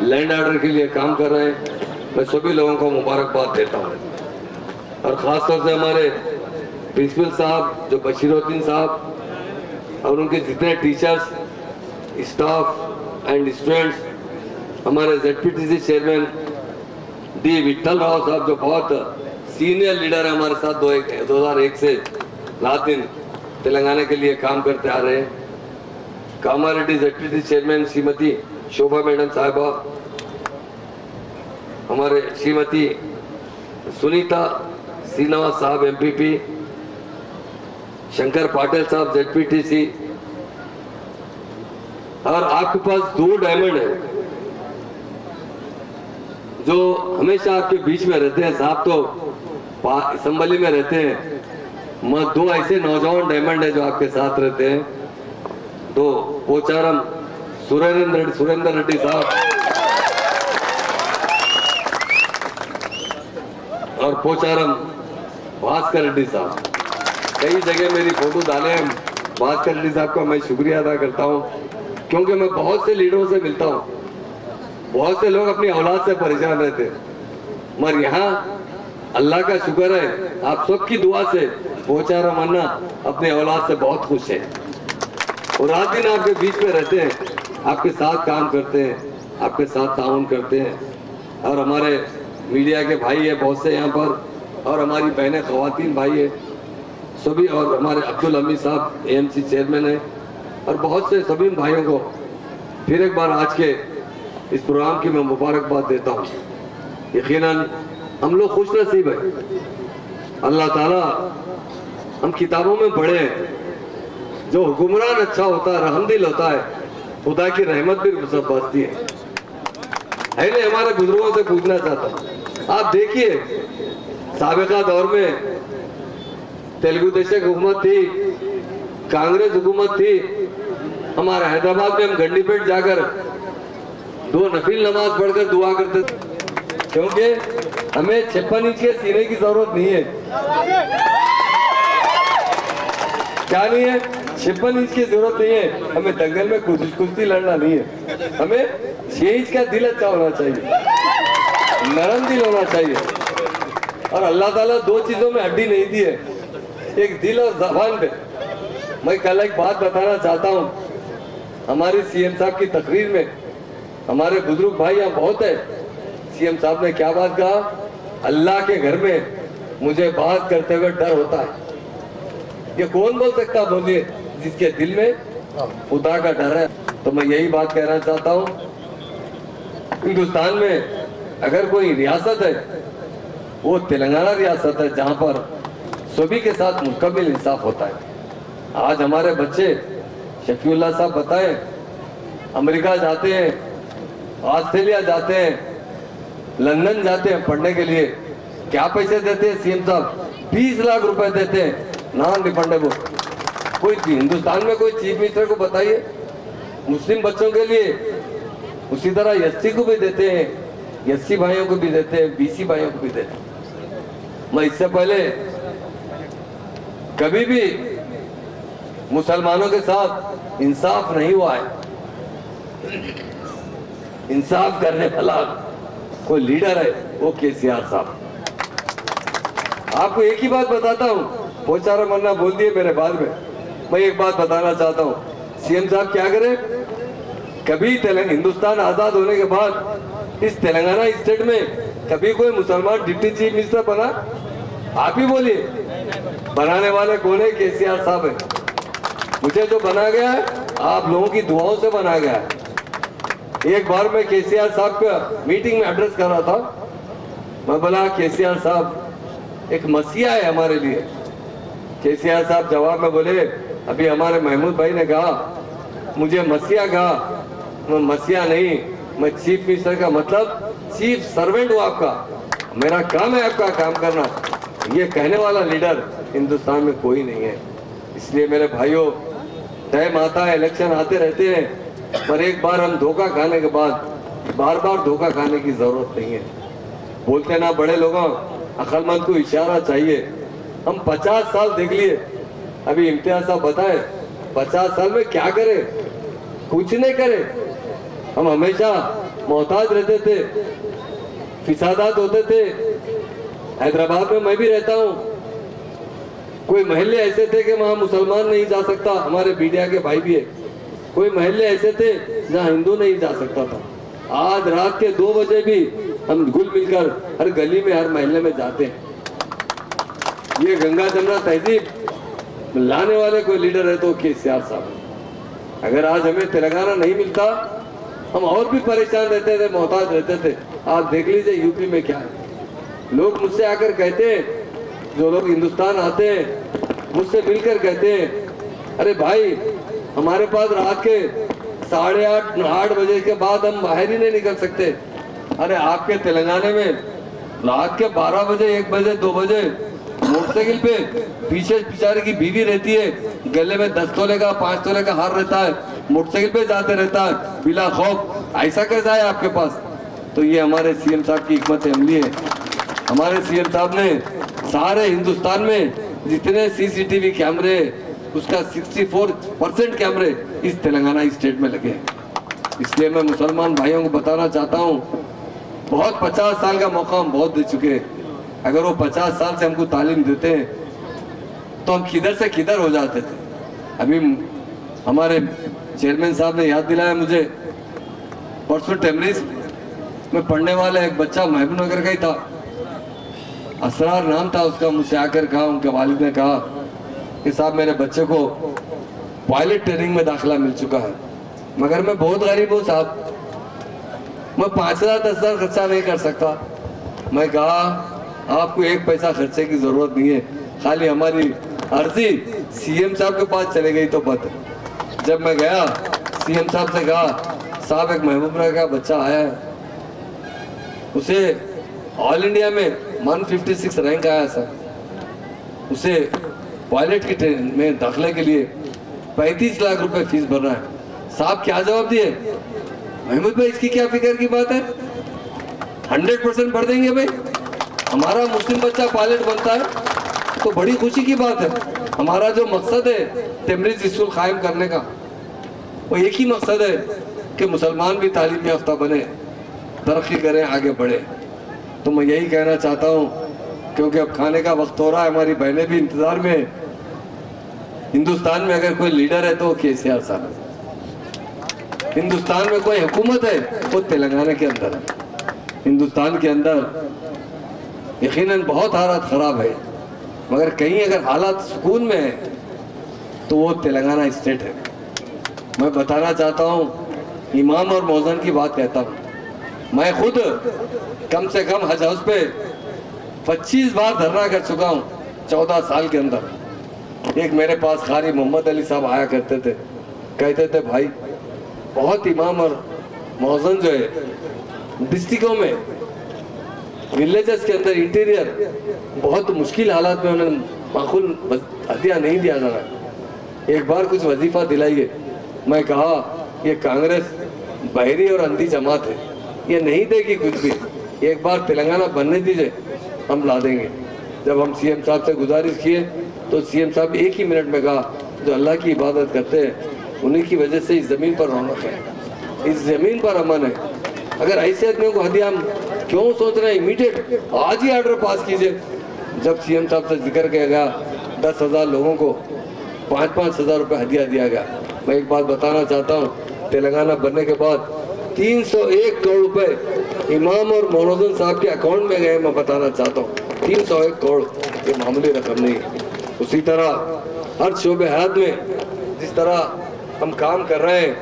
लैंड ऑर्डर के लिए काम कर रहे हैं। मैं सभी लोगों को मुबारकबाद देता हूँ, और ख़ास तौर से हमारे प्रिंसिपल साहब जो बशीरुद्दीन साहब, और उनके जितने टीचर्स, स्टाफ एंड स्टूडेंट्स, हमारे ZPTC chairman D Vitthal Rao साहब जो बहुत सीनियर लीडर है हमारे साथ, 2001 से रात दिन तेलंगाना के लिए काम करते आ रहे हैं। कामारेड्डी ZPTC चेयरमैन श्रीमती शोभा मैडम साहिबा, हमारे श्रीमती सुनीता श्रीनिवास साहब MPP, शंकर पाटिल साहब ZPTC, और आपके पास 2 डायमंड है जो हमेशा आपके बीच में रहते हैं। साहब तो असम्बली में रहते हैं, 2 ऐसे नौजवान डायमंड है जो आपके साथ रहते हैं। 2 पोचाराम सुरेंद्र रेड्डी साहब और पोचाराम भास्कर रेड्डी साहब। कई जगह मेरी फोटो डाले हैं। भास्कर रेड्डी साहब का मैं शुक्रिया अदा करता हूँ, क्योंकि मैं बहुत से लीडरों से मिलता हूँ, बहुत से लोग अपनी औलाद से परेशान रहते हैं, मगर यहाँ अल्लाह का शुक्र है आप सबकी दुआ से पोचाराम अन्ना अपने औलाद से बहुत खुश है, और रात दिन आपके बीच में रहते हैं, आपके साथ काम करते हैं, आपके साथ ताउन करते हैं। और हमारे मीडिया के भाई है बहुत से यहाँ पर, और हमारी बहनें ख़वातीन भाई है सभी, और हमारे अब्दुल हमीद साहब AMC चेयरमैन है, और बहुत से सभी भाइयों को फिर एक बार आज के इस प्रोग्राम की मैं मुबारकबाद देता हूँ। यकीनन हम लोग खुश नसीब है, अल्लाह ताला, हम किताबों में पढ़े हैं जो हुक्मरान अच्छा होता है, रहमदिल होता है, खुदा की रहमत भी सब बसती है। नहीं, हमारे बुजुर्गों से पूछना चाहता हूँ, आप देखिए साबिका दौर में तेलुगु देशम हुकूमत थी, कांग्रेस हुकूमत थी, हमारे हैदराबाद में हम गंडीपेट जाकर 2 नफिल नमाज पढ़कर दुआ करते थे, क्योंकि हमें 56 इंच के सीने की जरूरत नहीं है। क्या नहीं है? 56 इंच की जरूरत नहीं है, हमें दंगल में कुश्ती लड़ना नहीं है, हमें 6 इंच का दिल अच्छा होना चाहिए, नरम दिल होना चाहिए। और अल्लाह ताला 2 चीजों में हड्डी नहीं दी है, एक दिल और जबान पे। मैं कल एक बात बताना चाहता हूँ, हमारी सीएम साहब की तकरीर में हमारे बुजुर्ग भाई यहाँ बहुत है, सीएम साहब ने क्या बात कहा, अल्लाह के घर में मुझे बात करते हुए डर होता है। ये कौन बोल सकता बोलिए, जिसके दिल में खुदा का डर है। तो मैं यही बात कहना चाहता हूँ, हिंदुस्तान में अगर कोई रियासत है वो तेलंगाना रियासत है, जहाँ पर सभी के साथ मुकम्मल इंसाफ होता है। आज हमारे बच्चे शफीउल्लाह साहब बताएं, अमेरिका जाते हैं, ऑस्ट्रेलिया जाते हैं, लंदन जाते हैं पढ़ने के लिए, क्या पैसे देते हैं सीएम साहब? 20 लाख रुपए देते हैं नॉन रिफंडेबल। कोई हिंदुस्तान में कोई चीफ मिनिस्टर को बताइए, मुस्लिम बच्चों के लिए, उसी तरह एससी को भी देते हैं, एससी भाइयों को भी देते हैं, बीसी भाइयों को भी देते हैं। मैं इससे पहले कभी भी मुसलमानों के साथ इंसाफ नहीं हुआ है। इंसाफ करने वाला कोई लीडर है वो केसीआर साहब। आपको एक ही बात बताता हूँ, बहुत सारा मरना बोल दिए मेरे बाद में, मैं एक बात बताना चाहता हूँ, सीएम साहब क्या करे, कभी हिंदुस्तान आजाद होने के बाद इस तेलंगाना स्टेट में कभी कोई मुसलमान डिप्टी चीफ मिनिस्टर बना? आप ही बोलिए, बनाने वाले कौन है? केसीआर साहब है। मुझे जो बना गया है आप लोगों की दुआओं से बना गया है। एक बार मैं केसीआर साहब का मीटिंग में एड्रेस कर रहा था, मैं बोला केसीआर साहब एक मसीहा है हमारे लिए। केसीआर साहब जवाब में बोले, अभी हमारे महमूद भाई ने कहा मुझे मसीहा कहा, मैं मसीहा नहीं, मैं चीफ मिनिस्टर का मतलब चीफ सर्वेंट हूँ आपका, मेरा काम है आपका काम करना। ये कहने वाला लीडर हिंदुस्तान में कोई नहीं है। इसलिए मेरे भाइयों, टाइम आता है, इलेक्शन आते रहते हैं, पर एक बार हम धोखा खाने के बाद बार बार धोखा खाने की जरूरत नहीं है। बोलते ना बड़े लोगों, अक्लमंद को इशारा चाहिए। हम 50 साल देख लिए, अभी इम्तियाज साहब बताए 50 साल में क्या करे, कुछ नहीं करे। हम हमेशा मोहताज रहते थे, फिसादात होते थे। हैदराबाद में मैं भी रहता हूँ, कोई महल्ले ऐसे थे कि वहाँ मुसलमान नहीं जा सकता, हमारे मीडिया के भाई भी है। कोई महल्ले ऐसे थे जहाँ हिंदू नहीं जा सकता था। आज रात के 2 बजे भी हम घुल मिलकर हर गली में, हर महल्ले में जाते हैं। ये गंगा जमुना तहजीब लाने वाले कोई लीडर है तो केसीआर साहब। अगर आज हमें तेलंगाना नहीं मिलता, हम और भी परेशान रहते थे, मोहताज रहते थे। आप देख लीजिए यूपी में क्या है। लोग मुझसे आकर कहते हैं, जो लोग हिंदुस्तान आते हैं मुझसे मिलकर कहते हैं, अरे भाई हमारे पास रात के 8:30 बजे के बाद हम बाहर ही नहीं निकल सकते। अरे आपके तेलंगाना में रात के 12 बजे, 1 बजे, 2 बजे मोटरसाइकिल पे पीछे बेचारे की बीवी रहती है, गले में 10 तोले का 5 तोले का हार रहता है, मोटरसाइकिल पे जाते रहता है बिला खौफ। ऐसा कैसा है आपके पास? तो ये हमारे सीएम साहब की हिकमत अमली है। हमारे सीएम साहब ने सारे हिंदुस्तान में जितने सीसीटीवी कैमरे, उसका 64% कैमरे इस तेलंगाना स्टेट में लगे। इसलिए मैं मुसलमान भाइयों को बताना चाहता हूँ, बहुत 50 साल का मौका हम बहुत दे चुके हैं। अगर वो 50 साल से हमको तालीम देते हैं तो हम किधर से किधर हो जाते थे। अभी हमारे चेयरमैन साहब ने याद दिलाया मुझे, परसों टेमरिस में पढ़ने वाला एक बच्चा महबूब नगर का ही था, असरार नाम था उसका। मुझसे आकर कहा, उनके वालिद ने कहा कि साहब मेरे बच्चे को पायलट ट्रेनिंग में दाखिला मिल चुका है, मगर मैं बहुत गरीब हूँ साहब, मैं 5,000-10,000 खर्चा नहीं कर सकता। मैं कहा आपको 1 पैसा खर्चे की जरूरत नहीं है, खाली हमारी अर्जी सीएम साहब के पास चले गई तो बत। जब मैं गया सीएम साहब से कहा, साहब एक महबूबनगर का बच्चा आया है, उसे ऑल इंडिया में 156 रैंक आया सर, उसे पायलट की ट्रेनिंग में दाखिले के लिए 35 लाख रुपए फीस भरना है। साहब क्या जवाब दिए? महमूद भाई इसकी क्या फिक्र की बात है, 100% भर देंगे भाई। हमारा मुस्लिम बच्चा पायलट बनता है तो बड़ी खुशी की बात है। हमारा जो मकसद है तमरीज स्कूल कायम करने का, वो एक ही मकसद है कि मुसलमान भी तालीम याफ्ता बने, तरक्की करें, आगे बढ़े। तो मैं यही कहना चाहता हूँ, क्योंकि अब खाने का वक्त हो रहा है, हमारी बहनें भी इंतजार में। हिंदुस्तान में अगर कोई लीडर है तो वो केसीआर साहब है। हिंदुस्तान में कोई हुकूमत है वो तेलंगाना के अंदर है। हिंदुस्तान के अंदर यकीनन बहुत हालात खराब है, मगर कहीं अगर हालात सुकून में है तो वो तेलंगाना स्टेट है। मैं बताना चाहता हूँ, इमाम और मौजन की बात कहता हूँ। मैं खुद कम से कम हज हाउस पे 25 बार धरना कर चुका हूँ 14 साल के अंदर। एक मेरे पास कारी मोहम्मद अली साहब आया करते थे, कहते थे भाई बहुत इमाम और मौजन जो है डिस्ट्रिक्टों में, विलेजेस के अंदर, इंटीरियर बहुत मुश्किल हालात में उन्हें माकूल हदिया नहीं दिया जा रहा। एक बार कुछ वजीफा दिलाइए। मैं कहा ये कांग्रेस बहरी और अंधी जमात है, ये नहीं देगी कुछ भी, एक बार तेलंगाना बनने दीजिए, हम ला देंगे। जब हम सीएम साहब से गुजारिश किए तो सीएम साहब एक ही मिनट में कहा, जो अल्लाह की इबादत करते हैं उन्हीं की वजह से इस ज़मीन पर रौनक है, इस ज़मीन पर अमन है। अगर ऐसे आदमियों को हदिया हम क्यों सोच रहे हैं, इमीडिएट आज ही ऑर्डर पास कीजिए। जब सीएम साहब से जिक्र किया गया 10,000 लोगों को 5-5 हज़ार रुपये हदिया दिया गया। मैं एक बात बताना चाहता हूँ, तेलंगाना बनने के बाद 301 करोड़ रुपए इमाम और मौजन साहब के अकाउंट में गए। मैं बताना चाहता हूँ 301 करोड़, ये मामूली रकम नहीं है। उसी तरह हर शोबे हयात में जिस तरह हम काम कर रहे हैं,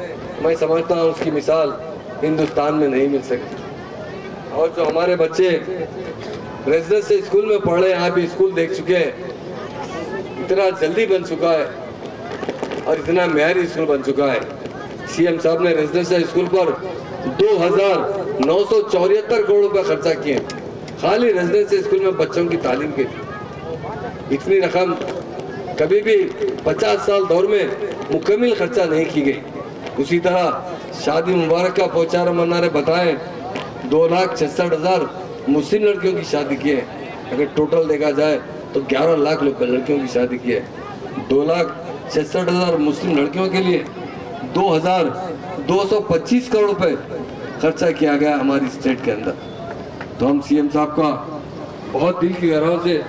मैं समझता हूँ उसकी मिसाल हिंदुस्तान में नहीं मिल सकती। और जो हमारे बच्चे रेजिडेंशियल स्कूल में पढ़ रहे हैं, यहाँ भी स्कूल देख चुके हैं, इतना जल्दी बन चुका है और इतना मेयारी स्कूल बन चुका है। सीएम साहब ने रेजिडेंशियल स्कूल पर 2,974 करोड़ रुपए खर्चा किए, खाली रेजिडेंशियल स्कूल में बच्चों की तालीम के लिए। इतनी रकम कभी भी 50 साल दौर में मुकम्मल खर्चा नहीं की गई। उसी तरह शादी मुबारक का पहुँचारा मन्नारे बताएं 2,66,000 मुस्लिम लड़कियों की शादी की है। अगर टोटल देखा जाए तो 11 लाख लड़कियों की शादी की है। 2,66,000 मुस्लिम लड़कियों के लिए 2,225 करोड़ रुपए खर्चा किया गया हमारी स्टेट के अंदर। तो हम सीएम साहब का बहुत दिल की गहराई से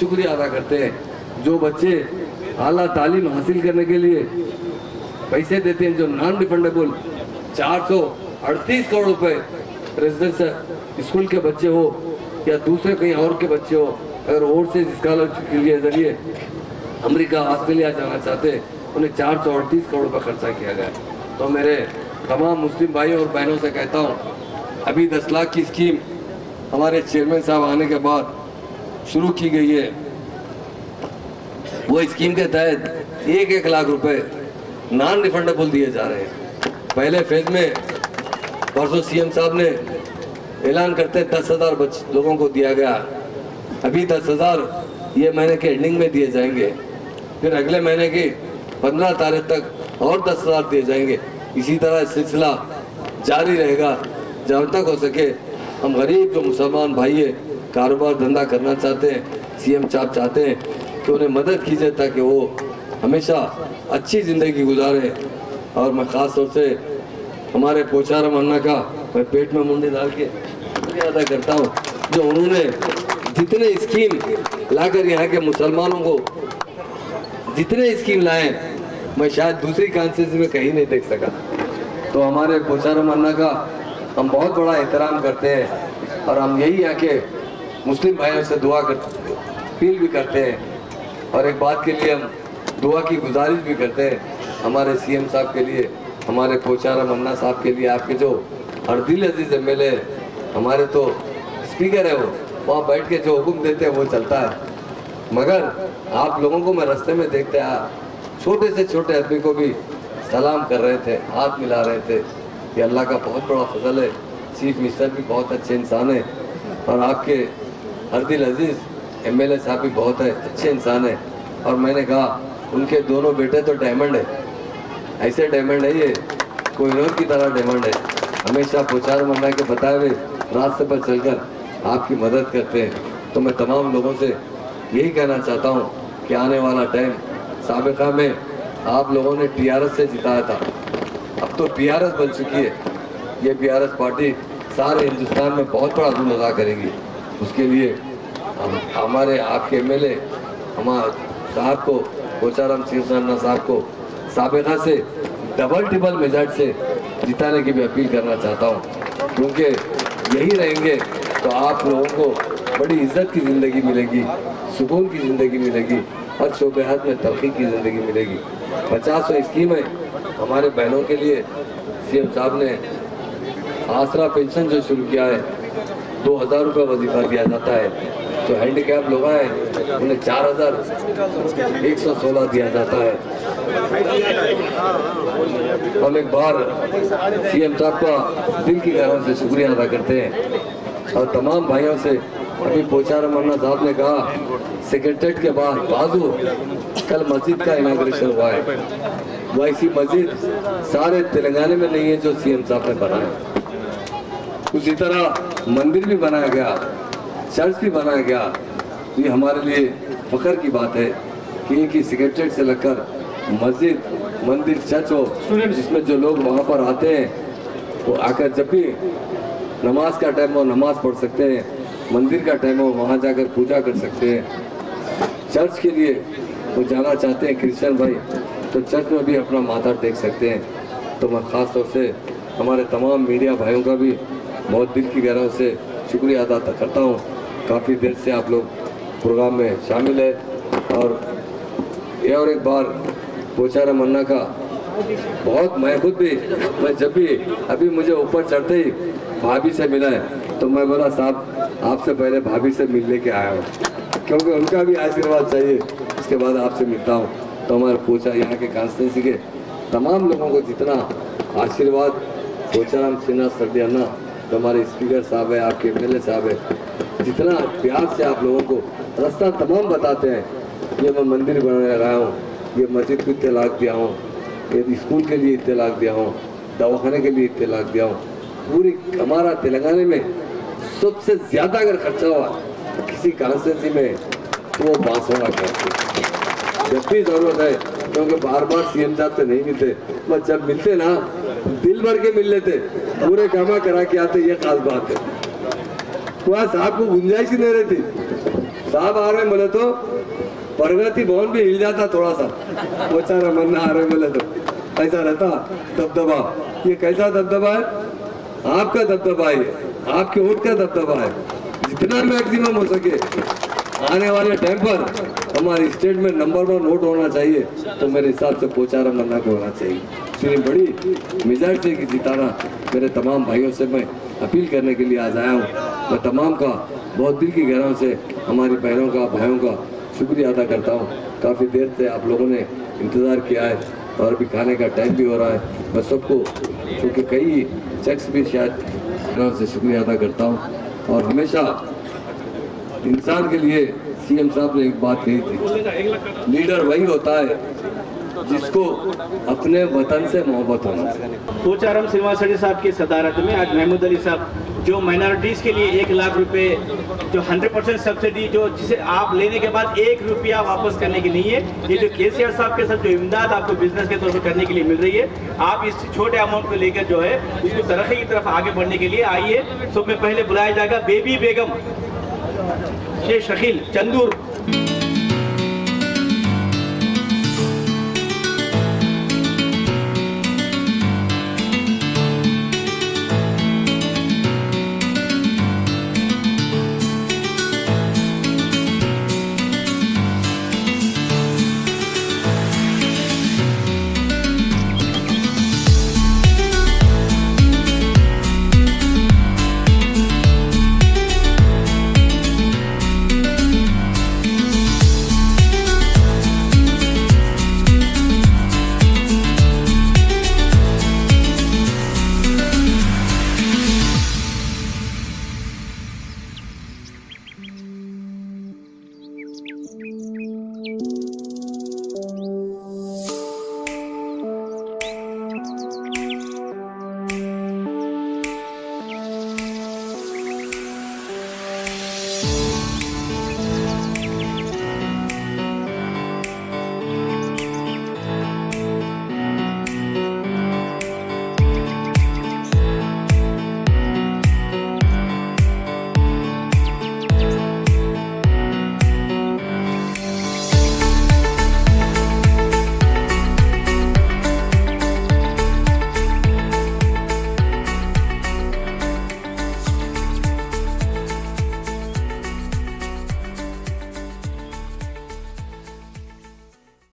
शुक्रिया अदा करते हैं। जो बच्चे आला तालीम हासिल करने के लिए पैसे देते हैं, जो नॉन रिफंडेबल 438 करोड़ रुपए रेजिडेंशियल स्कूल के बच्चे हो या दूसरे कहीं और के बच्चे हो, अगर ओवरसीज स्कॉलरशिप के लिए जरिए अमेरिका, ऑस्ट्रेलिया जाना चाहते हैं, उन्हें 438 करोड़ रुपये खर्चा किया गया। तो मेरे तमाम मुस्लिम भाइयों और बहनों से कहता हूँ, अभी 10 लाख की स्कीम हमारे चेयरमैन साहब आने के बाद शुरू की गई है। वो स्कीम के तहत 1-1 लाख रुपए नॉन रिफंडेबल दिए जा रहे हैं। पहले फेज में परसों सीएम साहब ने ऐलान करते 10,000 लोगों को दिया गया। अभी 10,000 ये महीने के एंडिंग में दिए जाएंगे, फिर अगले महीने की 15 तारीख तक और 10,000 दिए जाएंगे। इसी तरह सिलसिला जारी रहेगा जब तक हो सके। हम गरीब जो मुसलमान भाई है, कारोबार धंधा करना चाहते हैं, सीएम साहब चाहते हैं कि उन्हें मदद कीजिए ताकि वो हमेशा अच्छी ज़िंदगी गुजारे। और मैं ख़ास तौर से हमारे पोचाराम अन्ना का मैं पेट में मुंडी डाल के शुक्रिया अदा करता हूँ, जो उन्होंने जितने स्कीम लाकर यहाँ के मुसलमानों को जितने स्कीम लाए, मैं शायद दूसरी कॉन्स्टिट्यूंसी में कहीं नहीं देख सका। तो हमारे पोचाराम अन्ना का हम बहुत बड़ा एहतराम करते हैं और हम यही यहाँ के मुस्लिम भाइयों से दुआ करते, अपील भी करते हैं और एक बात के लिए हम दुआ की गुजारिश भी करते हैं हमारे सीएम साहब के लिए, हमारे पोचाराम अन्ना साहब के लिए। आपके जो अर्दिल अजीज एमएलए हमारे तो स्पीकर है, वो वहाँ बैठ के जो हुक्म देते हैं वो चलता है, मगर आप लोगों को मैं रास्ते में देखते आया, छोटे से छोटे आदमी को भी सलाम कर रहे थे, हाथ मिला रहे थे। ये अल्लाह का बहुत बड़ा फजल है। चीफ मिनिस्टर भी बहुत अच्छे इंसान है और आपके अर्दिल अजीज एमएलए साहब भी बहुत है अच्छे इंसान है। और मैंने कहा उनके दोनों बेटे तो डायमंड है, ऐसे डायमंड है, ये कोहिनूर की तरह डायमंड है। हमेशा पोचाराम अन्ना के बताए हुए रास्ते पर चलकर आपकी मदद करते हैं। तो मैं तमाम लोगों से यही कहना चाहता हूँ कि आने वाला टाइम, साबिका में आप लोगों ने टीआरएस से जिताया था, अब तो पीआरएस बन चुकी है। ये पीआरएस पार्टी सारे हिंदुस्तान में बहुत बड़ा रोल अदा करेगी। उसके लिए हमारे आपके एमएलए हमारे साहब को, पोचाराम सिंह साहब को साबिका से डबल टिबल मेजॉरिटी से जिताने की भी अपील करना चाहता हूँ, क्योंकि यही रहेंगे तो आप लोगों को बड़ी इज्जत की ज़िंदगी मिलेगी, सुकून की ज़िंदगी मिलेगी और शोबेहात में तरक्की की ज़िंदगी मिलेगी। 50 स्कीमें हमारे बहनों के लिए सीएम साहब ने आसरा पेंशन जो शुरू किया है, 2000 रुपये वजीफा दिया जाता है। तो हैंडीकैप लोग हैं उन्हें 4116 दिया जाता है। हम एक बार सीएम साहब का दिल की गहराई से शुक्रिया अदा करते हैं और तमाम भाइयों से, अभी पोचाराम अन्ना साहब ने कहा सेक्रेटरीट के बाद बाजू कल मस्जिद का इनाग्रेशन हुआ है, वैसी मस्जिद सारे तेलंगाना में नहीं है जो सीएम साहब ने बनाया। उसी तरह मंदिर भी बनाया गया, चर्च भी बनाया गया। तो ये हमारे लिए फख्र की बात है कि एक ही सेक्रेटरीट से लेकर मस्जिद, मंदिर, चर्च हो, जिसमें जो लोग वहाँ पर आते हैं वो आकर जब भी नमाज का टाइम हो नमाज पढ़ सकते हैं, मंदिर का टाइम हो वहाँ जाकर पूजा कर सकते हैं। चर्च के लिए वो जाना चाहते हैं क्रिश्चियन भाई तो चर्च में भी अपना माथा टेक सकते हैं। तो मैं ख़ास तौर से हमारे तमाम मीडिया भाइयों का भी बहुत दिल की गहराई से शुक्रिया अदा करता हूँ। काफ़ी देर से आप लोग प्रोग्राम में शामिल है और एक बार पोचाराम अन्ना का बहुत, मैं खुद भी, मैं जब भी अभी मुझे ऊपर चढ़ते ही भाभी से मिला है तो मैं बोला साहब आपसे पहले भाभी से मिलने के आया हूँ, क्योंकि उनका भी आशीर्वाद चाहिए, उसके बाद आपसे मिलता हूँ। तो हमारे पोचा यहाँ के कॉन्स्टिट्यूंसी के तमाम लोगों को जितना आशीर्वाद पोचाराम सिन्हा सर्दी अन्ना, तो हमारे स्पीकर साहब है, आपके एमएलए साहब है, जितना प्यार से आप लोगों को रास्ता तमाम बताते हैं, ये मैं मंदिर बना रहा हूँ, ये मस्जिद को इतने लाख दिया हूँ, ये स्कूल के लिए इतने लाख दिया हूँ, दवाखाने के लिए इतने लाख दिया हूँ। पूरी हमारा तेलंगाना में सबसे ज़्यादा अगर खर्चा हुआ किसी कॉन्स्टिट्यूंसी में तो वो बांसवाड़ा का, जब भी ज़रूरत है, क्योंकि बार बार सीएम साहब से नहीं मिलते, बस जब मिलते ना दिल भर के मिल लेते, पूरे कामा करा के आते, ये खास बात है। वहाँ साहब को गुंजाइश ही नहीं रहती, साहब आ रहे बोले तो प्रगति भवन भी हिल जाता थोड़ा सा, पोचाराम अन्ना आ रहे बोले तो ऐसा रहता दबदबा। ये कैसा दबदबा है? आपका दबदबा है, आपके वोट का दबदबा है। जितना मैक्सिमम हो सके आने वाले टाइम पर हमारी स्टेट में नंबर 1 वोट होना चाहिए, तो मेरे हिसाब से पोचाराम अन्ना को होना चाहिए। इसलिए बड़ी मेजॉरिटी की जिताना मेरे तमाम भाइयों से मैं अपील करने के लिए आज आया हूँ। मैं तमाम का बहुत दिल की गहराई से हमारी बहनों का, भाइयों का शुक्रिया अदा करता हूँ। काफ़ी देर से आप लोगों ने इंतज़ार किया है और अभी खाने का टाइम भी हो रहा है। मैं सबको, क्योंकि कई चेक्स भी शायद से शुक्रिया अदा करता हूँ। और हमेशा इंसान के लिए सीएम साहब ने एक बात कही थी, लीडर वही होता है जिसको अपने वतन से मोहब्बत होना चाहिए। पोचाराम सिन्हा साहब की सदारत में आज महमूद अली साहब जो माइनॉरिटीज़ के लिए 1 लाख रुपए, जो 100% सब्सिडी, जो जिसे आप लेने के बाद 1 रुपया वापस करने की नहीं है, ये जो केसीआर साहब के साथ जो इमदाद आपको बिजनेस के तौर पर करने के लिए मिल रही है, आप इस छोटे अमाउंट को लेकर जो है इसको तरक्की की तरफ आगे बढ़ने के लिए आइए। सब में पहले बुलाया जाएगा बेबी बेगम शेख शकील चंदूर